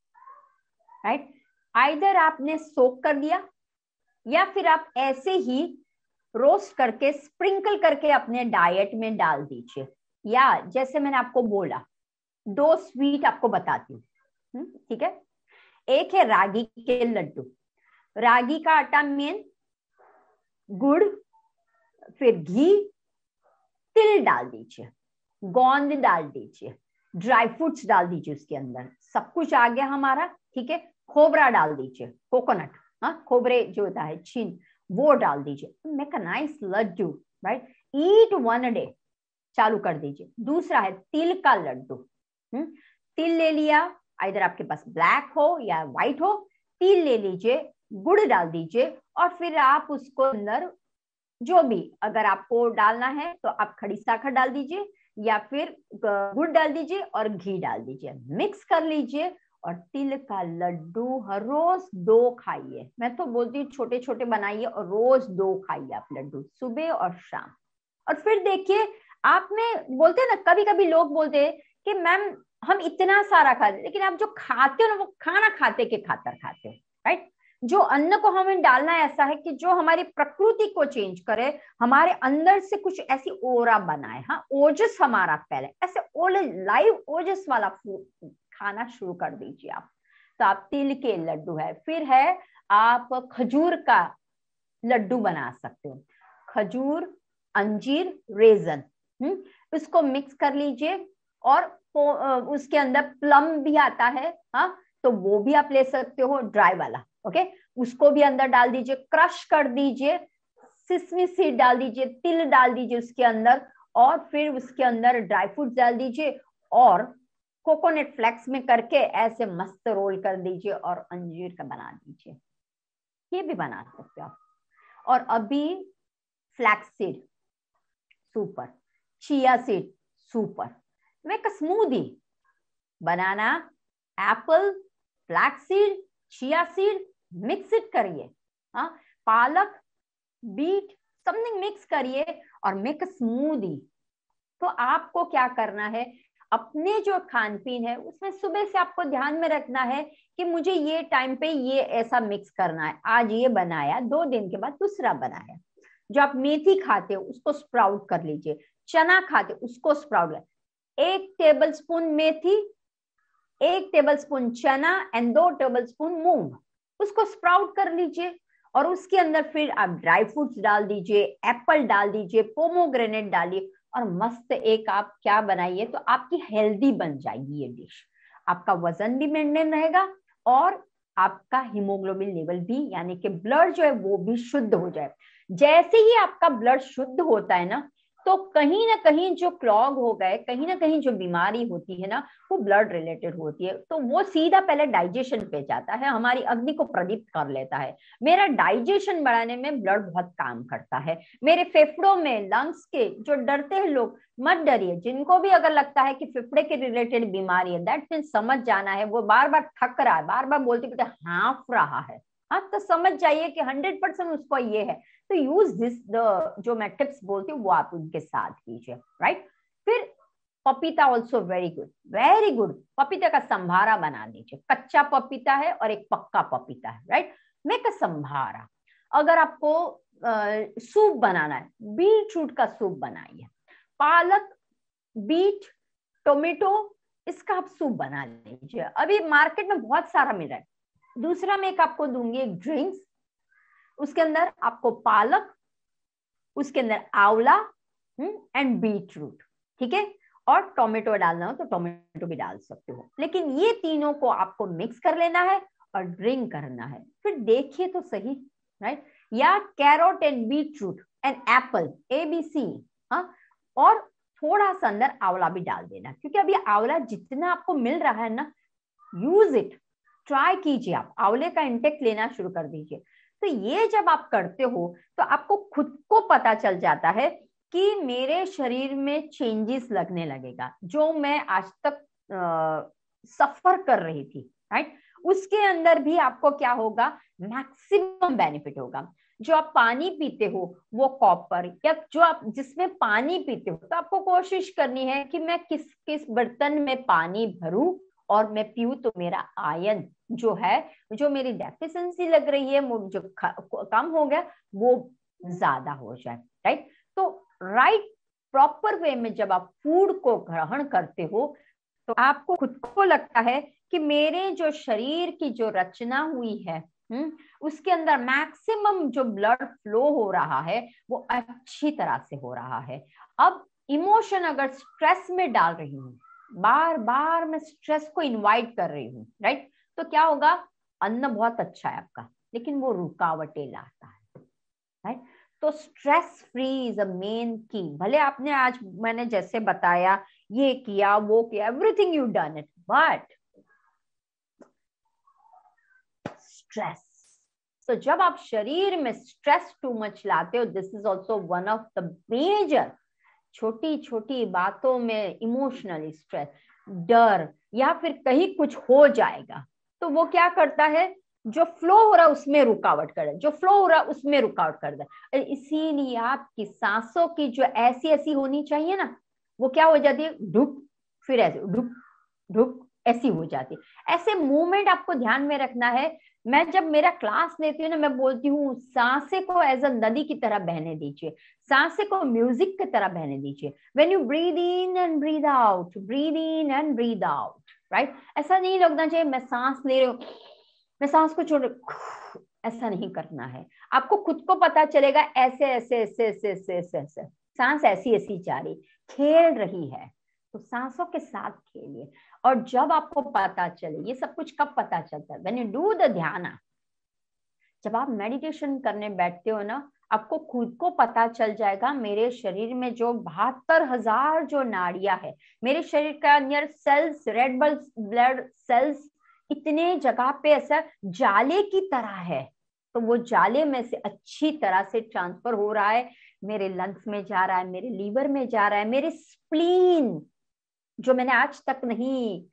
Speaker 1: right. Either आपने सोक कर दिया या फिर आप ऐसे ही रोस्ट करके स्प्रिंकल करके अपने डाइट में डाल दीजिए। या जैसे मैंने आपको बोला, दो स्वीट आपको बताती हूँ, ठीक है। एक है रागी के लड्डू, रागी का आटा में गुड़, फिर घी, तिल डाल दीजिए, गोंद डाल दीजिए, ड्राई फ्रूट्स डाल दीजिए उसके अंदर, सब कुछ आ गया हमारा, ठीक है। खोबरा डाल दीजिए, कोकोनट, हाँ खोबरे जो होता है छीन, वो डाल दीजिए, make a nice laddoo, right. Eat 1 day, चालू कर दीजिए। दूसरा है तिल का लड्डू, तिल ले लिया, इधर आपके पास ब्लैक हो या व्हाइट हो, तिल ले लीजिए, गुड़ डाल दीजिए और फिर आप उसको अंदर जो भी अगर आपको डालना है तो आप खड़ी साखर डाल दीजिए या फिर गुड़ डाल दीजिए और घी डाल दीजिए, मिक्स कर लीजिए और तिल का लड्डू हर रोज 2 खाइए। मैं तो बोलती हूँ छोटे छोटे बनाइए और रोज 2 खाइए आप लड्डू, सुबह और शाम। और फिर देखिए आप में बोलते हैं ना, कभी कभी लोग बोलते हैं कि मैम हम इतना सारा खाते, लेकिन आप जो खाते हो ना वो खाना खाते के खातर खाते हो, राइट। जो अन्न को हमें डालना ऐसा है कि जो हमारी प्रकृति को चेंज करे, हमारे अंदर से कुछ ऐसी ओरा बनाए, हाँ ओजस हमारा फैले, ऐसे ओले लाइव ओजस वाला फूड खाना शुरू कर दीजिए आप। तो आप तिल के लड्डू है, फिर है आप खजूर का लड्डू बना सकते हो, खजूर, अंजीर, रेजन, इसको मिक्स कर लीजिए और उसके अंदर प्लम भी आता है, हाँ तो वो भी आप ले सकते हो ड्राई वाला, ओके। उसको भी अंदर डाल दीजिए, क्रश कर दीजिए, सिसमी सीड डाल दीजिए, तिल डाल दीजिए उसके अंदर और फिर उसके अंदर ड्राई फ्रूट डाल दीजिए और कोकोनट फ्लेक्स में करके ऐसे मस्त रोल कर दीजिए और अंजीर का बना दीजिए, ये भी बना सकते हो आप। और अभी flax seed super, chia seed super, make a smoothie, banana, Apple, flax seed, chia seed, mix it करिए, हाँ पालक, बीट, समथिंग मिक्स करिए और मेक अ स्मूदी। तो आपको क्या करना है, अपने जो खान पीन है उसमें सुबह से आपको ध्यान में रखना है कि मुझे ये टाइम पे ये ऐसा मिक्स करना है, आज ये बनाया 2 दिन के बाद दूसरा बनाया। जो आप मेथी खाते हो उसको स्प्राउट कर लीजिए, चना खाते हो उसको स्प्राउट कर, 1 टेबल स्पून मेथी, 1 टेबल स्पून चना एंड 2 टेबल स्पून मूंग, उसको स्प्राउट कर लीजिए और उसके अंदर फिर आप ड्राई फ्रूट्स डाल दीजिए, एप्पल डाल दीजिए, पोमोग्रेनेट डालिए और मस्त एक आप क्या बनाइए तो आपकी हेल्दी बन जाएगी ये डिश। आपका वजन भी मेंटेन रहेगा और आपका हीमोग्लोबिन लेवल भी यानी कि ब्लड जो है वो भी शुद्ध हो जाए। जैसे ही आपका ब्लड शुद्ध होता है ना, तो कहीं ना कहीं जो क्लॉग हो गए, कहीं ना कहीं जो बीमारी होती है ना वो ब्लड रिलेटेड होती है, तो वो सीधा पहले डाइजेशन पे जाता है, हमारी अग्नि को प्रदीप्त कर लेता है। मेरा डाइजेशन बढ़ाने में ब्लड बहुत काम करता है। मेरे फेफड़ों में, लंग्स के जो डरते हैं लोग, मत डरिए, जिनको भी अगर लगता है कि फेफड़े के रिलेटेड बीमारी है, दैट मीन समझ जाना है, वो बार बार थक रहा है, बार बार बोलते हाँफ रहा है, हाँ तो समझ जाइए कि 100% उसको ये है। तो यूज दिस द जो मैं टिप्स बोलती हूँ वो आप उनके साथ कीजिए, राइट। फिर पपीता also very good, very good, पपीता का संभारा बना दीजिए, कच्चा पपीता है और एक पक्का पपीता है, राइट। Make a संभारा। अगर आपको सूप बनाना है, बीट रूट का सूप बनाइए, पालक, बीट, टोमेटो, इसका आप सूप बना लीजिए। अभी मार्केट में बहुत सारा मिल रहा है। दूसरा मैं एक आपको दूंगी एक ड्रिंक्स, उसके अंदर आपको पालक, उसके अंदर आंवला एंड बीट रूट, ठीक है, और टोमेटो डालना हो तो टोमेटो भी डाल सकते हो, लेकिन ये तीनों को आपको मिक्स कर लेना है और ड्रिंक करना है। फिर देखिए तो सही, राइट। या carrot and beetroot and apple, ABC, हाँ, और थोड़ा सा अंदर आंवला भी डाल देना, क्योंकि अभी आंवला जितना आपको मिल रहा है ना, यूज इट, ट्राई कीजिए, आप आंवले का इंटेक लेना शुरू कर दीजिए। तो ये जब आप करते हो तो आपको खुद को पता चल जाता है कि मेरे शरीर में चेंजेस लगने लगेगा, जो मैं आज तक सफर कर रही थी, राइट। उसके अंदर भी आपको क्या होगा, मैक्सिमम बेनिफिट होगा। जो आप पानी पीते हो वो कॉपर, या जो आप जिसमें पानी पीते हो, तो आपको कोशिश करनी है कि मैं किस किस बर्तन में पानी भरूं और मैं पीऊं, तो मेरा आयन जो है, जो मेरी डेफिशिएंसी लग रही है, वो जो कम हो गया वो ज्यादा हो जाए, राइट। तो राइट प्रॉपर वे में जब आप फूड को ग्रहण करते हो तो आपको खुद को लगता है कि मेरे जो शरीर की जो रचना हुई है, उसके अंदर मैक्सिमम जो ब्लड फ्लो हो रहा है वो अच्छी तरह से हो रहा है। अब इमोशन अगर स्ट्रेस में डाल रही हूँ, बार बार मैं स्ट्रेस को इनवाइट कर रही हूँ, राइट, तो क्या होगा, अन्न बहुत अच्छा है आपका, लेकिन वो रुकावटें लाता है, राइट। तो stress free is a main की। भले आपने आज मैंने जैसे बताया, ये किया वो किया, everything you done it, but stress, तो जब आप शरीर में स्ट्रेस टू मच लाते हो, this is also one of the major, छोटी छोटी बातों में इमोशनली स्ट्रेस, डर, या फिर कहीं कुछ हो जाएगा, तो वो क्या करता है, जो फ्लो हो रहा है उसमें रुकावट कर दे, जो फ्लो हो रहा है उसमें रुकावट कर दे। इसीलिए आपकी सांसों की जो ऐसी ऐसी होनी चाहिए ना, वो क्या हो जाती है, ढुक, फिर ऐसे ढुक ढुक, ऐसी हो जाती है। ऐसे मूवमेंट आपको ध्यान में रखना है। मैं जब मेरा क्लास लेती हूँ ना, मैं बोलती हूँ सांसे को एज अ नदी की तरह बहने दीजिए, सांसे को म्यूजिक की तरह बहने दीजिए। When you breathe in and breathe out, breathe in and breathe out, right. ऐसा नहीं लगना चाहिए मैं सांस ले रही हूँ, मैं सांस को छोड़, ऐसा नहीं करना है। आपको खुद को पता चलेगा ऐसे ऐसे ऐसे ऐसे ऐसे ऐसे ऐसे सांस ऐसी ऐसी जा रही, खेल रही है, तो सांसों के साथ खेलिए। और जब आपको पता चले, ये सब कुछ कब पता चलता है, व्हेन यू डू द ध्यान, जब आप मेडिटेशन करने बैठते हो ना, आपको खुद को पता चल जाएगा मेरे शरीर में जो 72,000 जो नाड़ियां है, मेरे शरीर का अंदर सेल्स, रेड ब्लड सेल्स इतने जगह पे ऐसा जाले की तरह है, तो वो जाले में से अच्छी तरह से ट्रांसफर हो रहा है, मेरे लंग्स में जा रहा है, मेरे लीवर में जा रहा है, मेरे स्प्लीन जो मैंने आज तक नहीं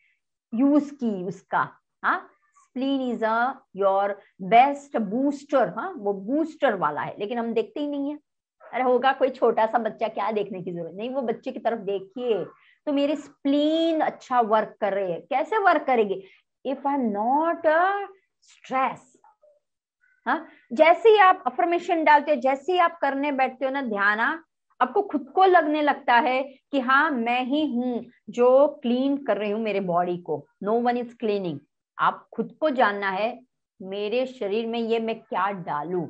Speaker 1: यूज की उसका, हाँ, spleen is a your best booster, हाँ, वो बूस्टर वाला है, लेकिन हम देखते ही नहीं है। अरे होगा कोई छोटा सा बच्चा, क्या देखने की जरूरत नहीं, वो बच्चे की तरफ देखिए, तो मेरे स्प्लीन अच्छा वर्क कर रहे हैं, कैसे वर्क करेगी, if I am not stress, हाँ। जैसे ही आप अफर्मेशन डालते हो, जैसे ही आप करने बैठते हो ना ध्यान, आपको खुद को लगने लगता है कि हाँ मैं ही हूं जो क्लीन कर रही हूँ मेरे बॉडी को, नो वन इज क्लीनिंग। आप खुद को जानना है, मेरे शरीर में ये मैं क्या डालूं,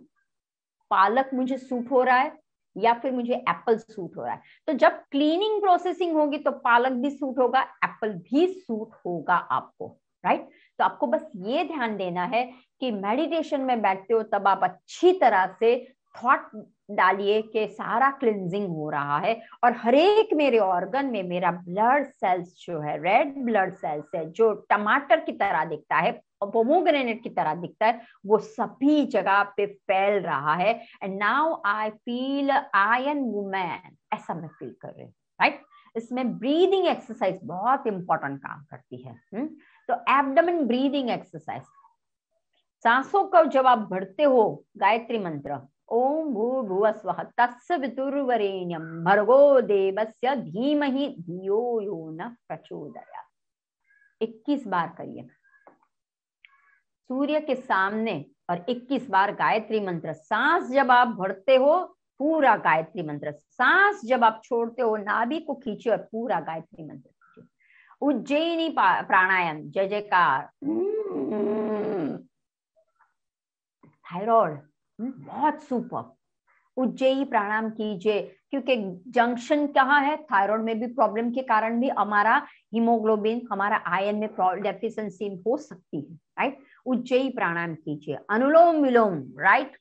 Speaker 1: पालक मुझे सूट हो रहा है या फिर मुझे एप्पल सूट हो रहा है। तो जब क्लीनिंग प्रोसेसिंग होगी तो पालक भी सूट होगा, एप्पल भी सूट होगा आपको, राइट। तो आपको बस ये ध्यान देना है कि मेडिटेशन में बैठते हो तब आप अच्छी तरह से थॉट डालिए कि सारा क्लिनजिंग हो रहा है, और हर एक मेरे ऑर्गन में मेरा ब्लड सेल्स जो है, रेड ब्लड सेल्स है, जो टमाटर की तरह दिखता है, पोमोग्रेनेट की तरह दिखता है, वो सभी जगह पे फैल रहा है। And now I feel I am woman, ऐसा मैं फील कर रही हूँ, राइट। इसमें ब्रीदिंग एक्सरसाइज बहुत इंपॉर्टेंट काम करती है। तो एब्डोमेन ब्रीदिंग एक्सरसाइज, सांसों को जब आप भरते हो, गायत्री मंत्र, ओम भूर्भुवस्वः तत्सवितुर्वरेण्यं भर्गो देवस्य धीमहि धियो यो न प्रचोदयात्, 21 बार करिए। सूर्य के सामने और 21 बार गायत्री मंत्र। सांस जब आप भरते हो पूरा गायत्री मंत्र, सांस जब आप छोड़ते हो नाभि को खींचे और पूरा गायत्री मंत्र खींचे। उज्जयिनी प्राणायाम, जय जयकार। थायराइड बहुत सुपर, उज्जयी प्राणायाम कीजिए, क्योंकि जंक्शन कहाँ है, थायराइड में भी प्रॉब्लम के कारण भी हमारा हीमोग्लोबिन, हमारा आयरन में डेफिशिएंसी हो सकती है, राइट। उज्जयी प्राणायाम कीजिए, अनुलोम विलोम, राइट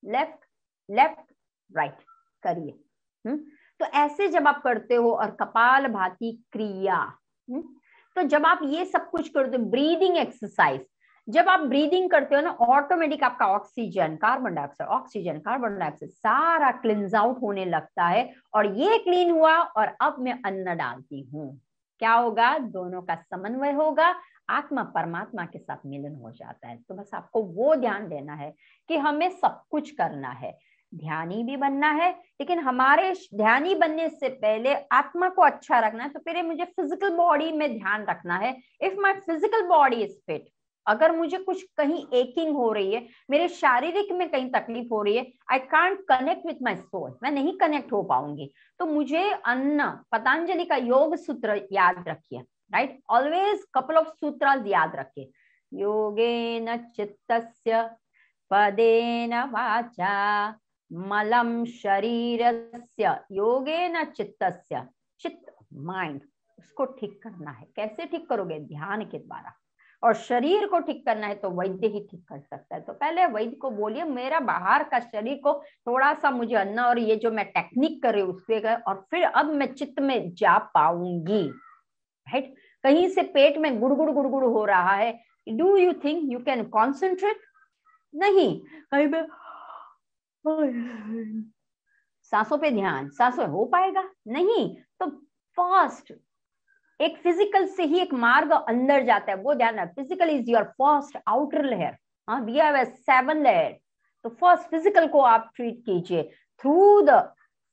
Speaker 1: लेफ्ट लेफ्ट राइट करिए। तो ऐसे जब आप करते हो, और कपाल भाती क्रिया, तो जब आप ये सब कुछ करते हो, ब्रीदिंग एक्सरसाइज, जब आप ब्रीदिंग करते हो ना, ऑटोमेटिक आपका oxygen carbon dioxide, oxygen carbon dioxide सारा क्लींस आउट होने लगता है। और ये क्लीन हुआ और अब मैं अन्न डालती हूँ, क्या होगा, दोनों का समन्वय होगा, आत्मा परमात्मा के साथ मिलन हो जाता है। तो बस आपको वो ध्यान देना है कि हमें सब कुछ करना है, ध्यानी भी बनना है, लेकिन हमारे ध्यानी बनने से पहले आत्मा को अच्छा रखना है। तो पहले मुझे फिजिकल बॉडी में ध्यान रखना है। If my physical body is fit, अगर मुझे कुछ कहीं एकिंग हो रही है, मेरे शारीरिक में कहीं तकलीफ हो रही है, I can't connect with my soul, मैं नहीं कनेक्ट हो पाऊंगी। तो मुझे अन्न, पतंजलि का योग सूत्र याद रखिए, राइट, ऑलवेज कपल ऑफ सूत्रास याद रखिए। योगेन चित्तस्य पदेन वाचा मलम शरीरस्य, योगेन चित्तस्य, चित्त माइंड, उसको ठीक करना है। कैसे ठीक करोगे, ध्यान के द्वारा। और शरीर को ठीक करना है तो वैद्य ही ठीक कर सकता है। तो पहले वैद्य को बोलिए मेरा बाहर का शरीर को थोड़ा सा मुझे अन्न और ये जो मैं टेक्निक कर रही हूँ उसके, और फिर अब मैं चित्त में जा पाऊंगी, राइट। कहीं से पेट में गुड़गुड़ गुड़गुड़ हो रहा है, do you think you can concentrate? नहीं। कहीं पे सांसों पे ध्यान, सांसों हो पाएगा नहीं। तो फर्स्ट एक फिजिकल से ही एक मार्ग अंदर जाता है, वो ध्यान है। Physical is your first outer layer, हाँ, वी हैव अ 7 लेयर। तो फर्स्ट फिजिकल को आप ट्रीट कीजिए थ्रू द,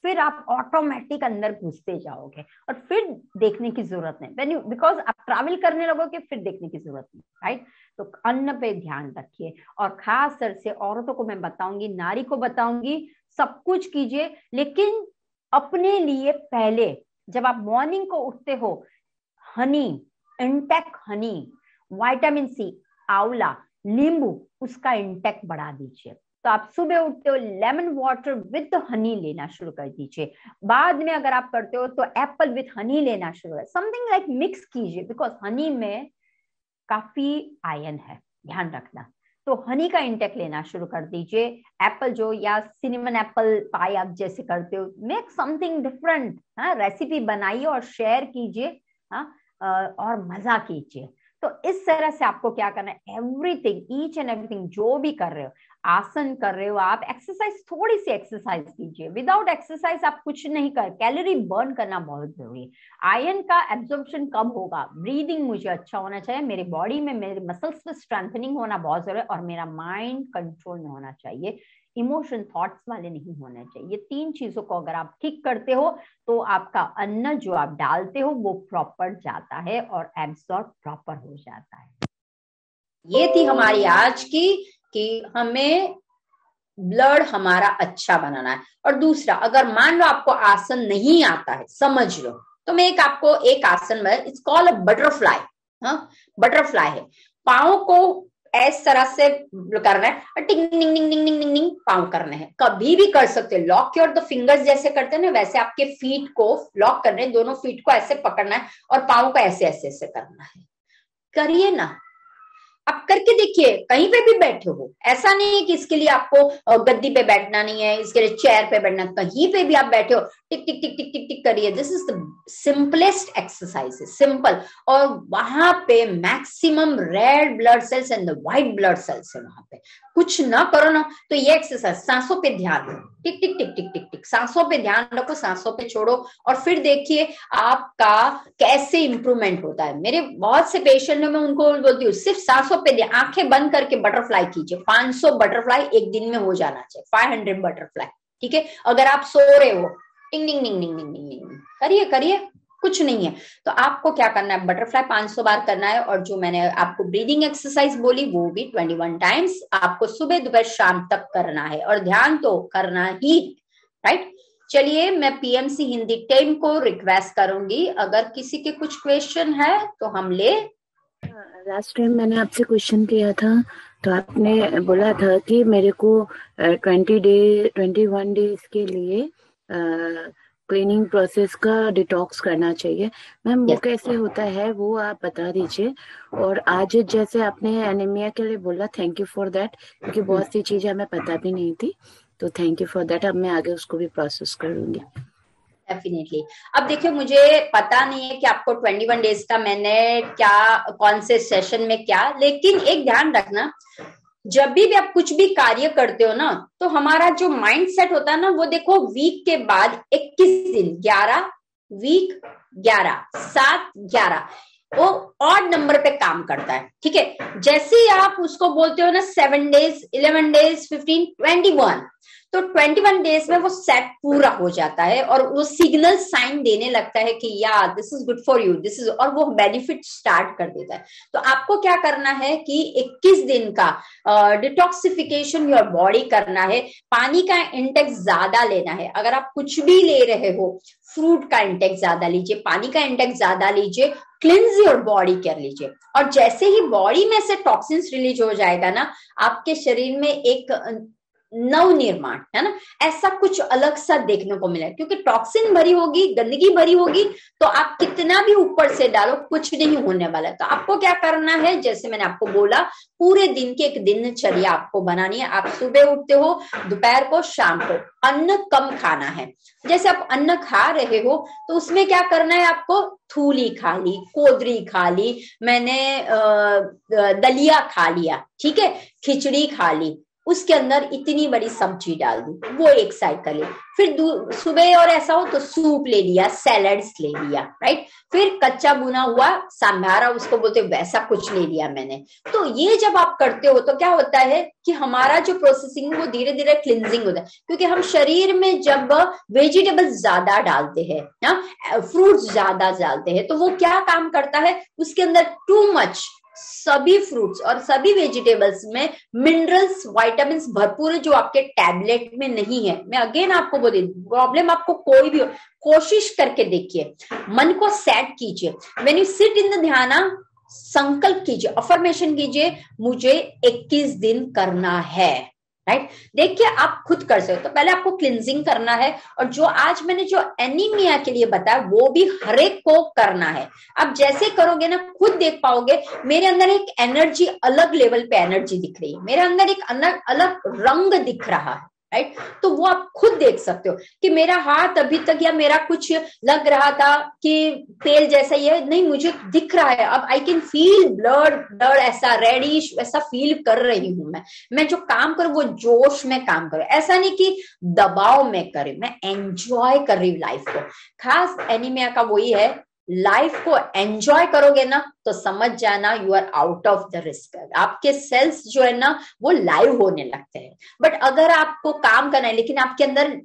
Speaker 1: फिर आप ऑटोमेटिक अंदर घुसते जाओगे और फिर देखने की जरूरत नहीं, व्हेन यू, बिकॉज आप ट्रैवल करने लगोगे फिर देखने की जरूरत नहीं, राइट। तो अन्न पे ध्यान रखिए, और खास तौर से औरतों को मैं बताऊंगी, नारी को बताऊंगी, सब कुछ कीजिए, लेकिन अपने लिए पहले जब आप मॉर्निंग को उठते हो, honey, intake honey, vitamin C, आंवला, नींबू, उसका इंटेक बढ़ा दीजिए। तो आप सुबह उठते हो लेमन वाटर विद हनी लेना शुरू कर दीजिए। बाद में अगर आप करते हो तो एप्पल विद हनी लेना शुरू कर, समथिंग लाइक मिक्स कीजिए, बिकॉज हनी में काफी आयरन है, ध्यान रखना। तो हनी का इंटेक लेना शुरू कर दीजिए। एप्पल जो, या सिनेमन एप्पल पाई आप जैसे करते हो, मेक समथिंग डिफरेंट, हाँ, रेसिपी बनाइए और शेयर कीजिए, हाँ, और मजा कीजिए। तो इस तरह से आपको क्या करना है, एवरीथिंग, ईच एंड एवरीथिंग जो भी कर रहे हो, आसन कर रहे हो आप, एक्सरसाइज, थोड़ी सी एक्सरसाइज कीजिए। विदाउट एक्सरसाइज आप कुछ नहीं कर, कैलोरी बर्न करना बहुत जरूरी है। आयरन का एब्जॉर्प्शन कब होगा, ब्रीदिंग मुझे अच्छा होना चाहिए, मेरे बॉडी में, मेरे मसल्स में स्ट्रेंथनिंग होना बहुत जरूरी है, और मेरा माइंड कंट्रोल में होना चाहिए, इमोशन थॉट्स वाले नहीं होने चाहिए। ये 3 चीजों को अगर आप ठीक करते हो तो आपका अन्न जो आप डालते हो वो प्रॉपर जाता है और एब्सॉर्ब प्रॉपर हो जाता है। ये थी हमारी आज की, कि हमें ब्लड हमारा अच्छा बनाना है। और दूसरा, अगर मान लो आपको आसन नहीं आता है, समझ लो, तो मैं आपको एक आसन में, इट्स कॉल्ड अ बटरफ्लाई, हाँ, बटरफ्लाई है। पाँव को इस तरह से करना है, टिंग टिंग टिंग टिंग टिंग टिंग पाँव करने हैं, कभी भी कर सकते हैं। लॉक योर द फिंगर्स जैसे करते हैं ना, वैसे आपके फीट को लॉक करने, दोनों फीट को ऐसे पकड़ना है और पाँव को ऐसे ऐसे ऐसे करना है। करिए ना, आप करके देखिए, कहीं पे भी बैठे हो, ऐसा नहीं है कि इसके लिए आपको गद्दी पे बैठना नहीं है, इसके लिए चेयर पे बैठना, कहीं पे भी आप बैठे हो, टिक टिक टिक टिक टिक टिक करिए। This is the simplest exercise, simple, और वहां पे maximum red blood cells and the white blood cells है वहां पे। कुछ ना करो ना, तो ये एक्सरसाइज, सांसों पे ध्यान रखो, टिक टिक टिक टिक टिक टिक, सांसों पे ध्यान रखो, सांसों पे छोड़ो, और फिर देखिए आपका कैसे इंप्रूवमेंट होता है। मेरे बहुत से पेशेंट मैं उनको बोलती हूँ, सिर्फ सांसों पे आंखें बंद करके बटरफ्लाई कीजिए। 500 बटरफ्लाई एक दिन में हो जाना चाहिए, 500 बटरफ्लाई, ठीक है। अगर आप सो रहे हो, टिंग टिंग टिंग टिंग टिंग टिंग, करिए करिए, कुछ नहीं है। तो आपको क्या करना है, बटरफ्लाई 500 बार करना है, और जो मैंने आपको ब्रीदिंग एक्सरसाइज बोली वो भी 21 टाइम्स आपको सुबह दोपहर शाम तक करना है, और ध्यान तो करना ही है, राइट। चलिए, मैं पीएमसी हिंदी टीम को रिक्वेस्ट करूंगी, अगर किसी के कुछ क्वेश्चन है तो हम ले।
Speaker 2: लास्ट टाइम मैंने आपसे क्वेश्चन किया था, तो आपने बोला था कि मेरे को 21 डेज के लिए क्लीनिंग प्रोसेस का डिटॉक्स करना चाहिए। मैम वो
Speaker 1: यस,
Speaker 2: कैसे होता है वो आप बता दीजिए। और आज जैसे आपने एनीमिया के लिए बोला, थैंक यू फॉर दैट, क्योंकि बहुत सी चीजें हमें पता भी नहीं थी, तो थैंक यू फॉर दैट। अब मैं आगे उसको भी प्रोसेस करूंगी।
Speaker 1: डेफिनेटली। अब देखिए, मुझे पता नहीं है कि आपको 21 डेज का मैंने क्या, कौन से सेशन में क्या, लेकिन एक ध्यान रखना, जब भी आप कुछ भी कार्य करते हो ना, तो हमारा जो माइंड सेट होता है ना, वो देखो वीक के बाद 21 दिन, 11 वीक, 11 7 11, वो ऑड नंबर पे काम करता है, ठीक है। जैसे ही आप उसको बोलते हो ना 7 डेज, 11 डेज, 15, 21, तो 21 डेज में वो सेट पूरा हो जाता है, और वो सिग्नल साइन देने लगता है कि या this is good for you, this is, और वो बेनिफिट स्टार्ट कर देता है। तो आपको क्या करना है कि 21 दिन का डिटॉक्सिफिकेशन योर बॉडी करना है। पानी का इंटेक ज्यादा लेना है, अगर आप कुछ भी ले रहे हो, फ्रूट का इंटेक ज्यादा लीजिए, पानी का इंटेक ज्यादा लीजिए, क्लिंज योर बॉडी कर लीजिए। और जैसे ही बॉडी में से टॉक्सिन्स रिलीज हो जाएगा ना, आपके शरीर में एक नव निर्माण, है ना, ऐसा कुछ अलग सा देखने को मिला, क्योंकि टॉक्सिन भरी होगी, गंदगी भरी होगी, तो आप कितना भी ऊपर से डालो कुछ नहीं होने वाला है। तो आपको क्या करना है, जैसे मैंने आपको बोला, पूरे दिन की एक दिनचर्या आपको बनानी है। आप सुबह उठते हो, दोपहर को, शाम को अन्न कम खाना है। जैसे आप अन्न खा रहे हो, तो उसमें क्या करना है आपको, थूली खा ली, कोदरी खा ली, मैंने दलिया खा लिया, ठीक है, खिचड़ी खा ली, उसके अंदर इतनी बड़ी सब्जी डाल दी, वो एक साइड कर ली। फिर सुबह और ऐसा हो तो सूप ले लिया, सैलड्स ले लिया, राइट। फिर कच्चा बुना हुआ सांभारा, उसको बोलते वैसा कुछ ले लिया मैंने। तो ये जब आप करते हो तो क्या होता है कि हमारा जो प्रोसेसिंग वो धीरे धीरे क्लिनजिंग होता है, क्योंकि हम शरीर में जब वेजिटेबल्स ज्यादा डालते हैं ना, फ्रूट्स ज्यादा डालते हैं, तो वो क्या काम करता है, उसके अंदर टू मच, सभी फ्रूट्स और सभी वेजिटेबल्स में मिनरल्स, विटामिन्स भरपूर है, जो आपके टैबलेट में नहीं है। मैं अगेन आपको बोली, प्रॉब्लम आपको कोई भी हो, कोशिश करके देखिए, मन को सेट कीजिए, when you sit in the ध्यान, संकल्प कीजिए, अफर्मेशन कीजिए, मुझे 21 दिन करना है, राइट। देखिए, आप खुद कर सकते हो। तो पहले आपको क्लिनजिंग करना है, और जो आज मैंने जो एनीमिया के लिए बताया वो भी हर एक को करना है। आप जैसे करोगे ना, खुद देख पाओगे मेरे अंदर एक एनर्जी, अलग लेवल पे एनर्जी दिख रही है, मेरे अंदर एक अलग अलग रंग दिख रहा है, राइट। तो वो आप खुद देख सकते हो कि मेरा हाथ अभी तक, या मेरा कुछ लग रहा था कि तेल जैसा ही है, नहीं, मुझे दिख रहा है अब, I can feel blood blood, ऐसा रेडिश ऐसा फील कर रही हूं मैं जो काम करूं वो जोश में काम करूं, ऐसा नहीं कि दबाव में करे, मैं एंजॉय कर रही हूँ लाइफ को। खास एनीमिया का वही है, लाइफ को एंजॉय करोगे ना, तो समझ जाना you are out of the risk. आपके सेल्स जो है ना वो लाइव होने लगते हैं। बट अगर आपको काम करना है लेकिन आपके अंदर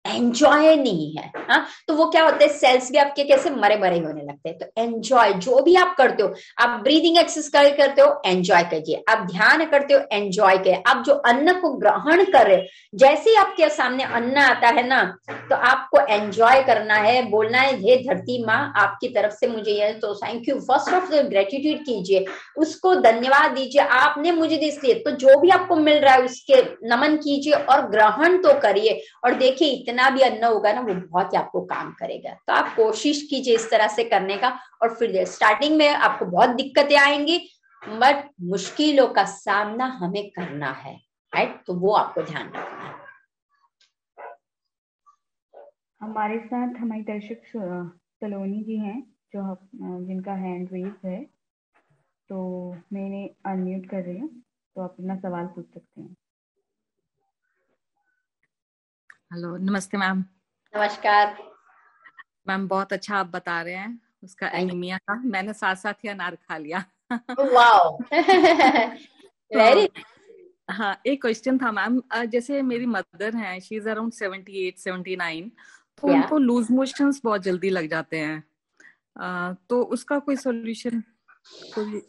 Speaker 1: एंजॉय नहीं है, हाँ, तो वो क्या होता है, सेल्स भी आपके कैसे मरे मरे होने लगते हैं। तो एंजॉय, जो भी आप करते हो, आप ब्रीदिंग एक्सरसाइज करते हो, एंजॉय करिए, आप ध्यान करते हो, एंजॉय करिए, आप जो अन्न को ग्रहण कर रहे हो, जैसे ही आपके सामने अन्न आता है ना, तो आपको एंजॉय करना है, बोलना है, हे धरती माँ आपकी तरफ से मुझे ये, तो thank you, first of gratitude कीजिए, उसको धन्यवाद दीजिए, आपने मुझे दी इसलिए, तो जो भी आपको मिल रहा है उसके नमन कीजिए और ग्रहण तो करिए। और देखिए, इतना भी अन्न होगा ना वो बहुत ही आपको काम करेगा। तो आप कोशिश कीजिए इस तरह से करने का, और फिर स्टार्टिंग में आपको बहुत दिक्कतें आएंगी, बट मुश्किलों का सामना हमें करना है, राइट। तो वो आपको ध्यान रखना है।
Speaker 3: हमारे साथ हमारी दर्शक सलोनी जी हैं, जो जिनका हैंड रेज है, तो मैं इन्हें अनम्यूट कर रही हूँ, तो आप अपना सवाल पूछ सकते हैं।
Speaker 4: हेलो, नमस्ते मैम।
Speaker 1: नमस्कार
Speaker 4: मैम, बहुत अच्छा आप बता रहे हैं उसका एनीमिया का। मैंने साथ साथ ही अनार खा लिया।
Speaker 1: Wow very.
Speaker 4: हाँ, एक क्वेश्चन था मैम, जैसे मेरी मदर हैं, शी इज अराउंड 78 79, तो उनको लूज मोशंस बहुत जल्दी लग जाते हैं, तो उसका कोई सॉल्यूशन कोई?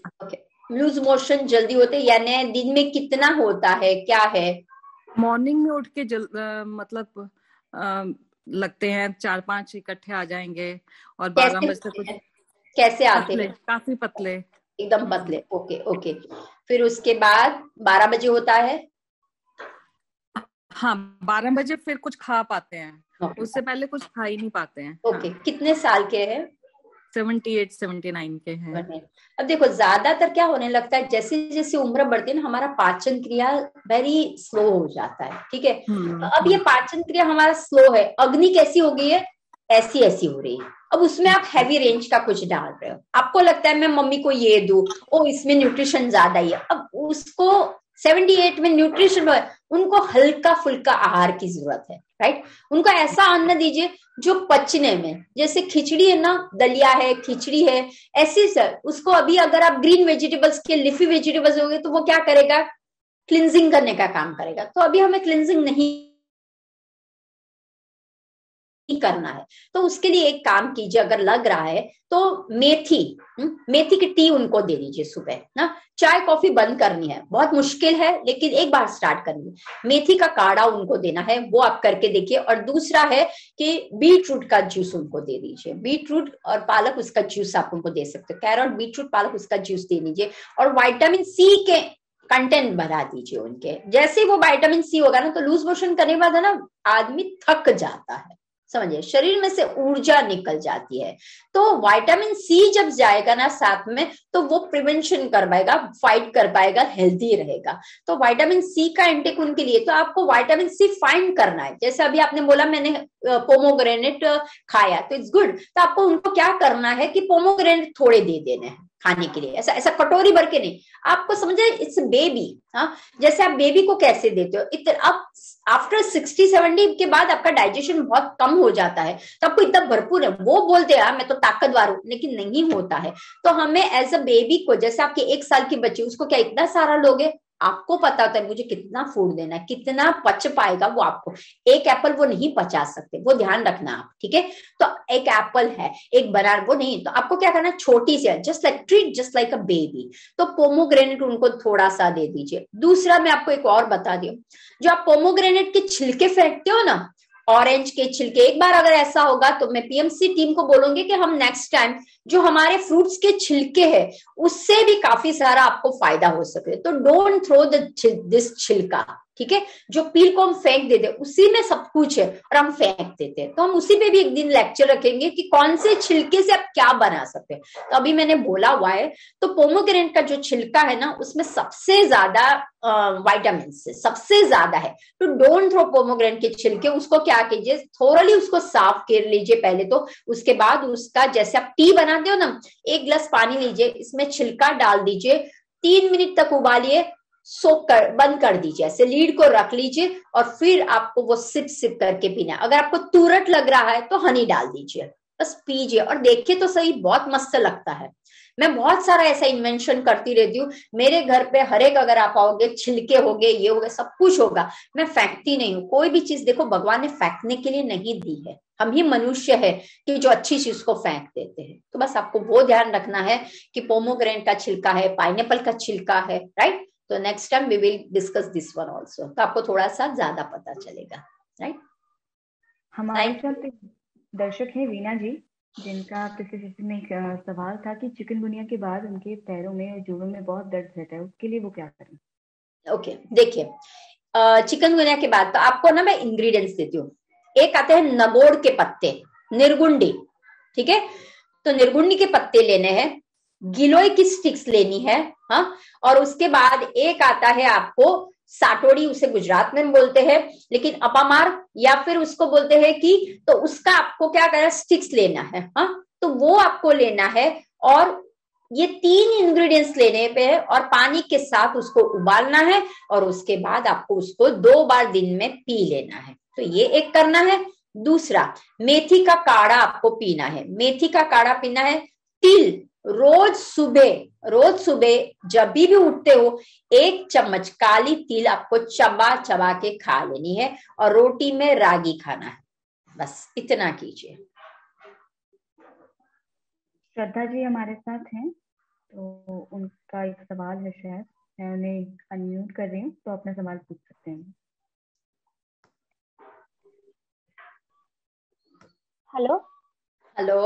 Speaker 1: लूज मोशन जल्दी होते यानी दिन में कितना होता है, क्या है?
Speaker 4: मॉर्निंग में उठ के मतलब लगते हैं 4-5 इकट्ठे आ जाएंगे और 12 बजे तक कुछ
Speaker 1: कैसे आते हैं?
Speaker 4: काफी पतले,
Speaker 1: एकदम पतले। Okay okay. फिर उसके बाद 12 बजे होता है?
Speaker 4: हाँ 12 बजे फिर कुछ खा पाते हैं, उससे पहले कुछ खा ही नहीं पाते हैं।
Speaker 1: ओके। कितने साल के हैं?
Speaker 4: 78-79 के हैं।
Speaker 1: अब देखो ज्यादातर क्या होने लगता है, जैसे जैसे उम्र बढ़ती है ना, हमारा पाचन क्रिया वेरी स्लो हो जाता है। ठीक है, तो अब ये पाचन क्रिया हमारा स्लो है, अग्नि कैसी हो गई है, ऐसी ऐसी हो रही है। अब उसमें आप हैवी रेंज का कुछ डाल रहे हो, आपको लगता है मैं मम्मी को ये दूं, ओ इसमें न्यूट्रिशन ज्यादा ही है। अब उसको 78 में न्यूट्रिशन, उनको हल्का फुल्का आहार की जरूरत है, राइट? उनको ऐसा अन्न दीजिए जो पचने में, जैसे खिचड़ी है ना, दलिया है, खिचड़ी है, ऐसी सर उसको अभी अगर आप ग्रीन वेजिटेबल्स के लिफी वेजिटेबल्स होंगे तो वो क्या करेगा, क्लिंजिंग करने का काम करेगा। तो अभी हमें क्लिंजिंग नहीं करना है, तो उसके लिए एक काम कीजिए, अगर लग रहा है तो मेथी की टी उनको दे दीजिए सुबह ना। चाय कॉफी बंद करनी है, बहुत मुश्किल है लेकिन एक बार स्टार्ट करनी है। मेथी का काढ़ा उनको देना है, वो आप करके देखिए। और दूसरा है कि बीट रूट का जूस उनको दे दीजिए, बीट रूट और पालक उसका जूस आप उनको दे सकते हो, कैरेट बीट रूट पालक उसका जूस दे दीजिए। और विटामिन सी के कंटेंट बढ़ा दीजिए उनके। जैसे वो विटामिन सी होगा ना, तो लूज मोशन करने के बाद है ना आदमी थक जाता है, समझिए, शरीर में से ऊर्जा निकल जाती है। तो विटामिन सी जब जाएगा ना साथ में, तो वो प्रिवेंशन कर पाएगा, फाइट कर पाएगा, हेल्दी रहेगा। तो विटामिन सी का इंटेक उनके लिए, तो आपको विटामिन सी फाइंड करना है। जैसे अभी आपने बोला मैंने पोमोग्रेनेट खाया, तो इट्स गुड। तो आपको उनको क्या करना है कि पोमोग्रेनेट थोड़े दे देने हैं खाने के लिए, ऐसा ऐसा कटोरी भर के नहीं। आपको समझे, इट्स बेबी। हाँ, जैसे आप बेबी को कैसे देते हो, इतना आप आफ्टर 60-70 के बाद आपका डाइजेशन बहुत कम हो जाता है, तो आपको इतना भरपूर है। वो बोलते हैं मैं तो ताकतवर हूं, लेकिन नहीं होता है। तो हमें एज अ बेबी को, जैसे आपके 1 साल की बच्ची, उसको क्या इतना सारा लोगे? आपको पता होता है मुझे कितना फूड देना है, कितना पच पाएगा वो आपको। एक एप्पल वो नहीं पचा सकते, वो ध्यान रखना आप, ठीक है? तो एक एप्पल है, एक बनाना, वो नहीं। तो आपको क्या करना है, छोटी सी, just like treat just like a baby. तो पोमोग्रेनेट उनको थोड़ा सा दे दीजिए। दूसरा मैं आपको एक और बता दूं, जो आप पोमोग्रेनेट के छिलके फेंकते हो ना, ऑरेंज के छिलके, एक बार अगर ऐसा होगा तो मैं पीएमसी टीम को बोलूंगी कि हम नेक्स्ट टाइम जो हमारे फ्रूट्स के छिलके हैं उससे भी काफी सारा आपको फायदा हो सके। तो डोंट थ्रो दिस छिलका, ठीक है? जो पील को हम फेंक देते, उसी में सब कुछ है और हम फेंक देते हैं। तो हम उसी पे भी एक दिन लेक्चर रखेंगे कि कौन से छिलके से आप क्या बना सकते हैं। तो अभी मैंने बोला हुआ है, तो पोमोग्रेनेट का जो छिलका है ना, उसमें सबसे ज्यादा विटामिन से सबसे ज्यादा है। तो डोंट थ्रो पोमोग्रेनेट के छिलके। उसको क्या कीजिए, थोरली उसको साफ कर लीजिए पहले तो। उसके बाद उसका, जैसे आप टी बनाते हो ना, 1 गिलास पानी लीजिए, इसमें छिलका डाल दीजिए, 3 मिनट तक उबालिए, सोख कर बंद कर दीजिए, ऐसे लीड को रख लीजिए और फिर आपको वो सिप सिप करके पीना है। अगर आपको तुरंत लग रहा है तो हनी डाल दीजिए, बस पीजिए और देखिए तो सही, बहुत मस्त लगता है। मैं बहुत सारा ऐसा इन्वेंशन करती रहती हूँ मेरे घर पे। हर एक, अगर आप आओगे, छिलके हो गए, ये हो गए, सब कुछ होगा। मैं फेंकती नहीं हूँ कोई भी चीज। देखो भगवान ने फेंकने के लिए नहीं दी है, हम ही मनुष्य है कि जो अच्छी चीज को फेंक देते हैं। तो बस आपको वो ध्यान रखना है कि पोमोग्रेनेट का छिलका है, पाइनएप्पल का छिलका है, राइट? तो next time we will discuss this one also, तो आपको थोड़ा सा ज्यादा पता चलेगा, राइट?
Speaker 3: हमारे साथ दर्शक है वीना जी, जिनका पिछले सेशन में एक सवाल था कि चिकनगुनिया के बाद उनके पैरों में और जोड़ों में बहुत दर्द रहता है, उसके लिए वो क्या करें?
Speaker 1: ओके, देखिए, चिकनगुनिया के बाद तो आपको ना मैं इंग्रेडिएंट्स देती हूँ। एक आते हैं नबोड़ के पत्ते, निर्गुंडी, ठीक है? तो निर्गुंडी के पत्ते लेने हैं, गिलोय की स्टिक्स लेनी है, हाँ। और उसके बाद एक आता है आपको साटोड़ी, उसे गुजरात में बोलते हैं, लेकिन अपामार या फिर उसको बोलते हैं कि, तो उसका आपको क्या करना है, स्टिक्स लेना है, हाँ। तो वो आपको लेना है और ये 3 इंग्रेडिएंट्स लेने पे है और पानी के साथ उसको उबालना है और उसके बाद आपको उसको 2 बार दिन में पी लेना है। तो ये एक करना है। दूसरा, मेथी का काढ़ा आपको पीना है, मेथी का काढ़ा पीना है। तिल, रोज सुबह जब भी उठते हो 1 चम्मच काली तिल आपको चबा चबा के खा लेनी है और रोटी में रागी खाना है, बस इतना कीजिए।
Speaker 3: श्रद्धा जी हमारे साथ हैं, तो उनका एक सवाल है शायद, मैं उन्हें अनम्यूट कर रही हूँ, तो अपना सवाल पूछ सकते हैं।
Speaker 5: हेलो
Speaker 1: हेलो,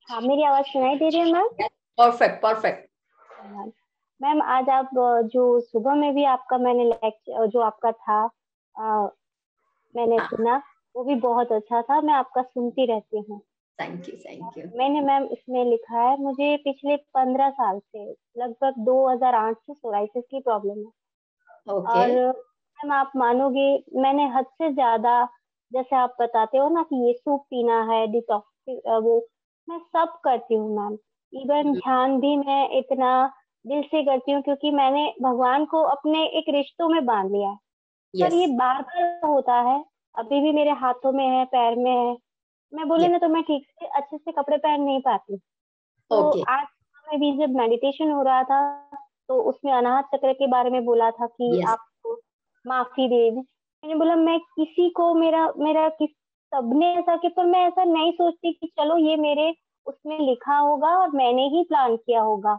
Speaker 5: हाँ, मेरी आवाज सुनाई दे रही है मैम?
Speaker 1: Perfect perfect.
Speaker 5: मैम आज आप जो सुबह में भी आपका मैंने लेक्चर जो आपका था मैंने सुना, वो भी बहुत अच्छा था। मैं आपका सुनती रहती हूँ।
Speaker 1: Thank you.
Speaker 5: मैंने मैम इसमें लिखा है, मुझे पिछले 15 साल से लगभग 2008 से सोराइसिस की प्रॉब्लम है। और मैम आप मानोगे, मैंने हद से ज्यादा, जैसे आप बताते हो ना कि ये सूप पीना है, डिटॉक्स, वो मैं सब करती हूँ मैम। इवन ध्यान भी मैं इतना दिल से करती हूँ, क्योंकि मैंने भगवान को अपने एक रिश्तों में बांध लिया है। पर ये बार बार होता है, अभी भी मेरे हाथों में है, पैर में है। मैं बोले ना तो मैं ठीक से अच्छे से कपड़े पहन नहीं पाती। तो आज में भी जब मेडिटेशन हो रहा था, तो उसमें अनाहत चक्र के बारे में बोला था कि आपको माफी दे दें। मैंने बोला मैं किसी को मेरा सबने ऐसा कि, पर मैं ऐसा नहीं सोचती कि चलो ये मेरे उसमें लिखा होगा और मैंने ही प्लान किया होगा।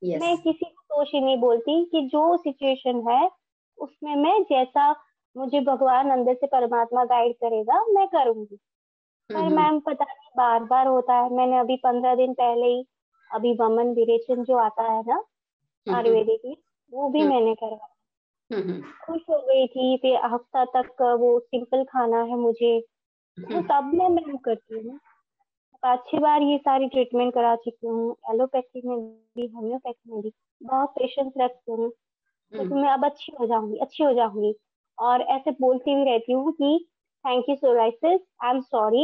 Speaker 5: मैं किसी को दोष ही नहीं बोलती कि जो सिचुएशन है उसमें मैं जैसा मुझे भगवान अंदर से परमात्मा गाइड करेगा मैं करूंगी। पर मैम पता नहीं बार बार होता है। मैंने अभी 15 दिन पहले ही अभी वमन विरेचन जो आता है ना आयुर्वेदिक में, वो भी मैंने करवाया। खुश हो गई थी। फिर हफ्ता तक वो सिंपल खाना है मुझे, वो तब मैं करती हूँ। 5-6 बार ये सारी ट्रीटमेंट करा चुकी हूँ, एलोपैथी में भी, होम्योपैथी में भी। बहुत पेशेंस रखती हूँ, तो मैं अब अच्छी हो जाऊंगी। और ऐसे बोलती भी रहती हूँ कि thank you psoriasis, I am sorry,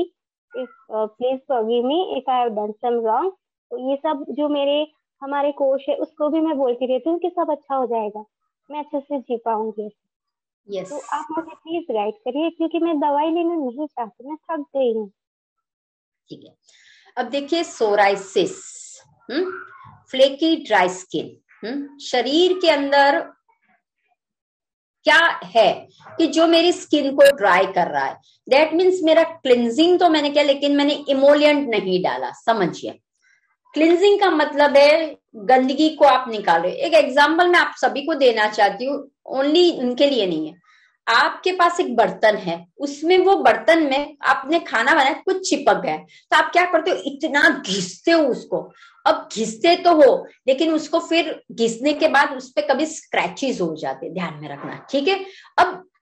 Speaker 5: if please forgive me if I have done some wrong. तो ये सब जो हमारे कोच है उसको भी मैं बोलती रहती हूँ कि सब अच्छा हो जाएगा, मैं अच्छे से जी पाऊंगी। तो आप मुझे प्लीज गाइड करिए, क्योंकि मैं दवाई लेना नहीं चाहती, मैं थक गई हूँ।
Speaker 1: ठीक है, अब देखिए सोराइसिस, फ्लेकी ड्राई स्किन, शरीर के अंदर क्या है कि जो मेरी स्किन को ड्राई कर रहा है। दैट मीन्स मेरा क्लिनजिंग तो मैंने किया, लेकिन मैंने इमोलिएंट नहीं डाला। समझिए, क्लिनजिंग का मतलब है गंदगी को आप निकाल रहे हो। एक एग्जांपल मैं आप सभी को देना चाहती हूँ, ओनली उनके लिए नहीं है। आपके पास एक बर्तन है, उसमें वो बर्तन में आपने खाना बनाया, कुछ चिपक गया, तो आप क्या करते हो, इतना घिसते हो उसको। अब घिसते तो हो, लेकिन उसको फिर घिसने के बाद उस पर कभी स्क्रैचेस हो जाते, ध्यान में रखना, ठीक है।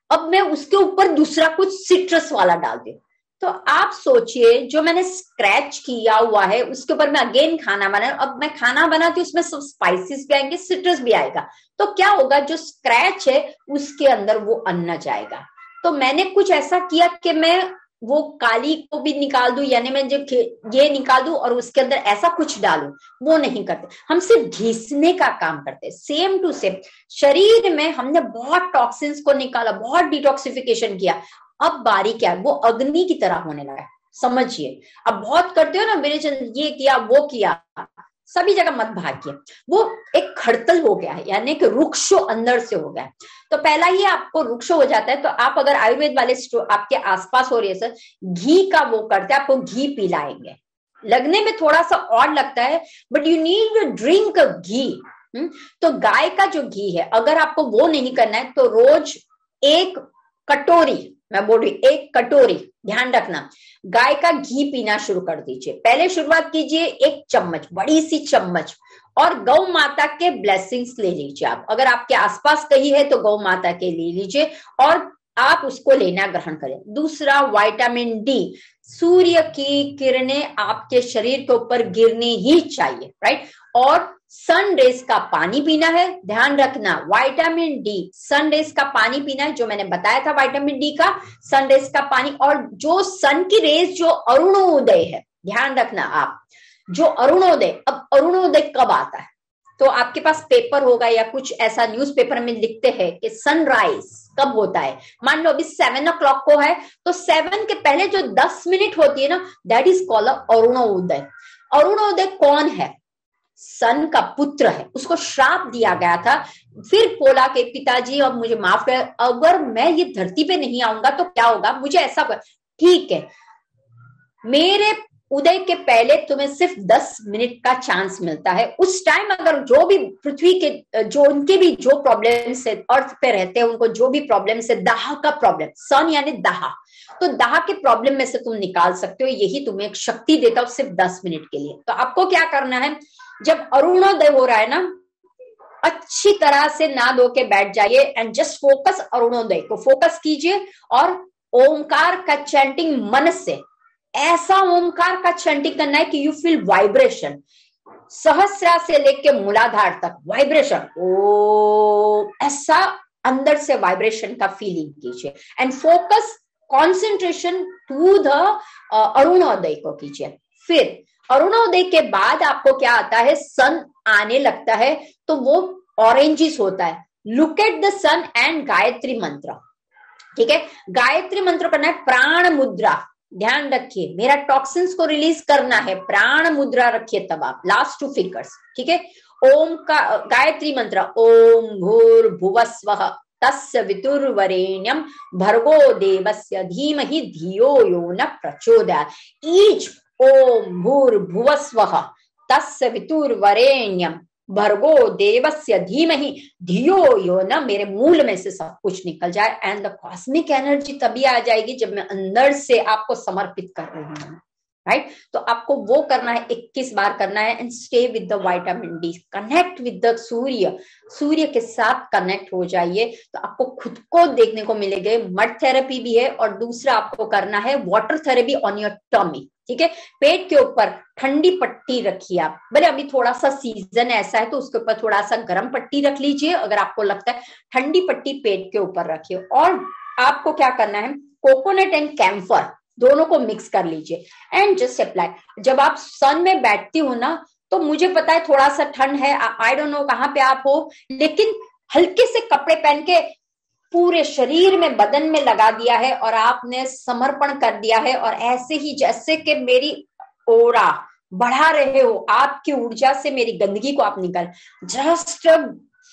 Speaker 1: अब मैं उसके ऊपर दूसरा कुछ सिट्रस वाला डालती हूँ। तो आप सोचिए, जो मैंने स्क्रैच किया हुआ है उसके ऊपर मैं अगेन खाना बना, अब मैं खाना बनाती हूँ, उसमें सब स्पाइसेस भी आएंगे, सिट्रस भी आएगा, तो क्या होगा, जो स्क्रैच है उसके अंदर वो अन्न जाएगा। तो मैंने कुछ ऐसा किया कि मैं वो काली को भी निकाल दूं, यानी मैं जब ये निकाल दूं और उसके अंदर ऐसा कुछ डालूं, वो नहीं करते। हम सिर्फ घिसने का काम करते हैं। सेम टू सेम शरीर में हमने बहुत टॉक्सिन्स को निकाला, बहुत डिटॉक्सिफिकेशन किया। अब बारी क्या है, वो अग्नि की तरह होने लगा है। समझिए, अब बहुत करते हो ना विरेचन, ये किया वो किया, सभी जगह मत भागिए, वो एक खड़तल हो गया है, यानी कि रुक्ष अंदर से हो गया है। तो पहला ही आपको रुक्ष हो जाता है। तो आप अगर आयुर्वेद वाले आपके आसपास हो रही है सर, घी का वो करते हैं, आपको घी पिलाएंगे, लगने में थोड़ा सा और लगता है, but you need to drink ghee. तो गाय का जो घी है, अगर आपको वो नहीं करना है, तो रोज 1 कटोरी, मैं बोल रही 1 कटोरी, ध्यान रखना, गाय का घी पीना शुरू कर दीजिए। पहले शुरुआत कीजिए 1 चम्मच, बड़ी सी चम्मच, और गौ माता के ब्लेसिंग्स ले लीजिए। आप अगर आपके आसपास कहीं है तो गौ माता के ले लीजिए और आप उसको लेना ग्रहण करें। दूसरा, विटामिन डी, सूर्य की किरणें आपके शरीर के ऊपर गिरनी ही चाहिए, राइट। और सन रेज का पानी पीना है, ध्यान रखना, विटामिन डी, सन रेज का पानी पीना है, जो मैंने बताया था विटामिन डी का, सन रेज का पानी। और जो सन की रेज जो अरुणोदय है, ध्यान रखना आप, जो अरुणोदय, अब अरुणोदय कब आता है, तो आपके पास पेपर होगा या कुछ ऐसा न्यूज़पेपर में लिखते हैं कि सनराइज कब होता है। मान लो अभी 7 o'clock को है, तो 7 के पहले जो 10 मिनट होती है ना, that is called Arunoday. Arunoday कौन है, सन का पुत्र है, उसको श्राप दिया गया था। फिर बोला कि पिताजी अब मुझे माफ कर, अगर मैं ये धरती पे नहीं आऊंगा तो क्या होगा, मुझे ऐसा, ठीक है, मेरे उदय के पहले तुम्हें सिर्फ 10 मिनट का चांस मिलता है। उस टाइम अगर जो भी पृथ्वी के जो उनके भी जो प्रॉब्लम्स है अर्थ पे रहते हैं, उनको जो भी प्रॉब्लम्स है, दाह का प्रॉब्लम, सन यानी दाह, तो दाह के प्रॉब्लम में से तुम निकाल सकते हो। यही तुम्हें एक शक्ति देता है सिर्फ 10 मिनट के लिए। तो आपको क्या करना है, जब अरुणोदय हो रहा है ना, अच्छी तरह से ना धो के बैठ जाइए एंड जस्ट फोकस, अरुणोदय को फोकस कीजिए और ओमकार का चैंटिंग मन से, ऐसा ओमकार का चैंटिंग करना है कि यू फील वाइब्रेशन, सहस्रा से लेके मूलाधार तक वाइब्रेशन, ओ ऐसा अंदर से वाइब्रेशन का फीलिंग कीजिए and focus concentration to the arunodaya को कीजिए। फिर अरुणोदय के बाद आपको क्या आता है, सन आने लगता है तो वो ऑरेंजिस होता है। Look at the sun and Gayatri mantra, ठीक है, गायत्री मंत्र करना है, प्राण मुद्रा, ध्यान रखिए मेरा टॉक्सिन्स को रिलीज करना है, प्राण मुद्रा रखिए तब आप, लास्ट 2 फिंगर्स, ठीक है। ओम का गायत्री मंत्र, ओम भूर्भुवस्वः तस्य वितुर्वरेण्यम भर्गो देवस्य धीमहि धियो यो न प्रचोदयात्। ईच ओम भूर्भुवस्वः तस्य वितुर्वरेण्यम भर्गो देवस्य धीमहि धियो यो न, मेरे मूल में से सब कुछ निकल जाए एंड द कॉस्मिक एनर्जी तभी आ जाएगी जब मैं अंदर से आपको समर्पित कर रही हूँ, राइट। तो आपको वो करना है, 21 बार करना है and stay with the vitamin D, connect with the Surya, सूर्य के साथ कनेक्ट हो जाइए तो आपको खुद को देखने को मिलेगा। मड थेरेपी भी है और दूसरा आपको करना है water therapy on your tummy, ठीक है। पेट के ऊपर ठंडी पट्टी रखिए आप, भले अभी थोड़ा सा सीजन ऐसा है तो उसके ऊपर थोड़ा सा गर्म पट्टी रख लीजिए, अगर आपको लगता है ठंडी पट्टी पेट के ऊपर रखिए। और आपको क्या करना है, कोकोनट एंड कैम्फर दोनों को मिक्स कर लीजिए एंड जस्ट अप्लाई। जब आप सन में बैठती हो ना, तो मुझे पता है थोड़ा सा ठंड है, आई डोंट नो कहाँ पे आप हो, लेकिन हल्के से कपड़े पहन के पूरे शरीर में, बदन में लगा दिया है और आपने समर्पण कर दिया है और ऐसे ही जैसे कि मेरी ओरा बढ़ा रहे हो, आपकी ऊर्जा से मेरी गंदगी को आप निकाल, जस्ट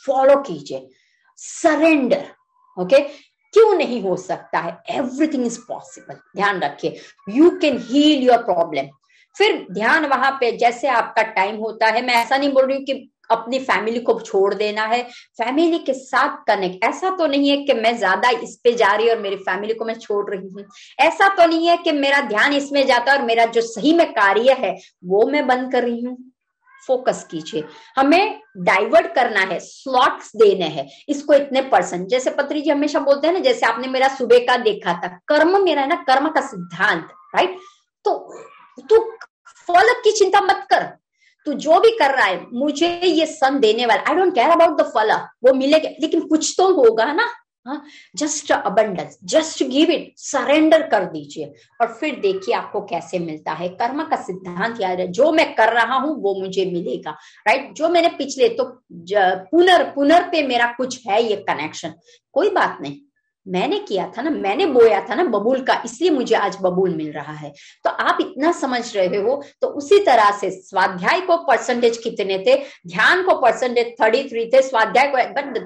Speaker 1: फॉलो कीजिए, सरेंडर, ओके। क्यों नहीं हो सकता है, एवरीथिंग इज पॉसिबल, ध्यान रखिए, you can heal your problem. फिर ध्यान वहां पे जैसे आपका टाइम होता है, मैं ऐसा नहीं बोल रही हूँ कि अपनी फैमिली को छोड़ देना है, फैमिली के साथ कनेक्ट, ऐसा तो नहीं है कि मैं ज्यादा इस पे जा रही और मेरी फैमिली को मैं छोड़ रही हूँ, ऐसा तो नहीं है कि मेरा ध्यान इसमें जाता है और मेरा जो सही में कार्य है वो मैं बंद कर रही हूँ। फोकस कीजिए, हमें डाइवर्ट करना है, स्लॉट्स देने हैं, इसको इतने %, जैसे पत्री जी हमेशा बोलते हैं ना, जैसे आपने मेरा सुबह का देखा था, कर्म मेरा है ना, कर्म का सिद्धांत, राइट। तो तू फल की चिंता मत कर, तू जो भी कर रहा है, मुझे ये सन देने वाला, I don't care about the फल, वो मिलेगा लेकिन कुछ तो होगा ना, just abundance, just give it, surrender कर दीजिए और फिर देखिए आपको कैसे मिलता है। कर्म का सिद्धांत याद है, जो मैं कर रहा हूं वो मुझे मिलेगा, राइट। जो मैंने पिछले तो पुनर पे मेरा कुछ है ये कनेक्शन, कोई बात नहीं, मैंने किया था ना, मैंने बोया था ना बबूल का, इसलिए मुझे आज बबूल मिल रहा है। तो आप इतना समझ रहे हो, तो उसी तरह से स्वाध्याय को परसेंटेज कितने थे, ध्यान को परसेंटेज 33 थे, स्वाध्याय को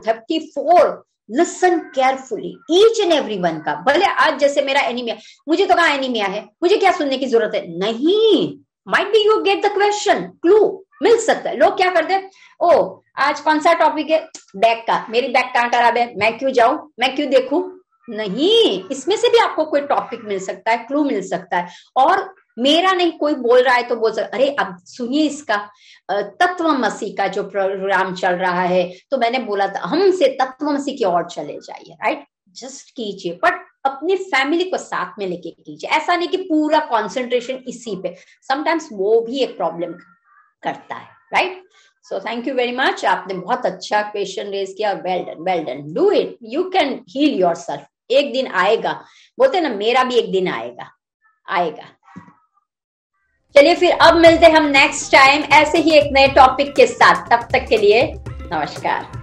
Speaker 1: 34। Listen carefully each and every one का। भले आज जैसे मेरा एनीमिया, मुझे तो कहाँ एनीमिया है, मुझे क्या सुनने की जरूरत है, नहीं, might be you get the question, clue मिल सकता है। लोग क्या करते हैं, ओ आज कौन सा टॉपिक है, बैक का, मेरी बैक कहाँ खराब है, मैं क्यों जाऊं, मैं क्यों देखूं, नहीं, इसमें से भी आपको कोई टॉपिक मिल सकता है, क्लू मिल सकता है। और मेरा नहीं, कोई बोल रहा है तो बोल सकता, अरे अब सुनिए इसका तत्वमसी का जो प्रोग्राम चल रहा है, तो मैंने बोला था हमसे तत्वमसी की ओर चले जाइए, राइट, जस्ट कीजिए, बट अपनी फैमिली को साथ में लेके कीजिए, ऐसा नहीं कि पूरा कंसंट्रेशन इसी पे, समटाइम्स वो भी एक प्रॉब्लम करता है, right. So thank you very much, आपने बहुत अच्छा क्वेश्चन रेज किया, well done, do it, you can heal yourself, एक दिन आएगा, बोलते ना मेरा भी एक दिन आएगा। चलिए फिर अब मिलते हैं हम नेक्स्ट टाइम ऐसे ही एक नए टॉपिक के साथ, तब तक के लिए नमस्कार।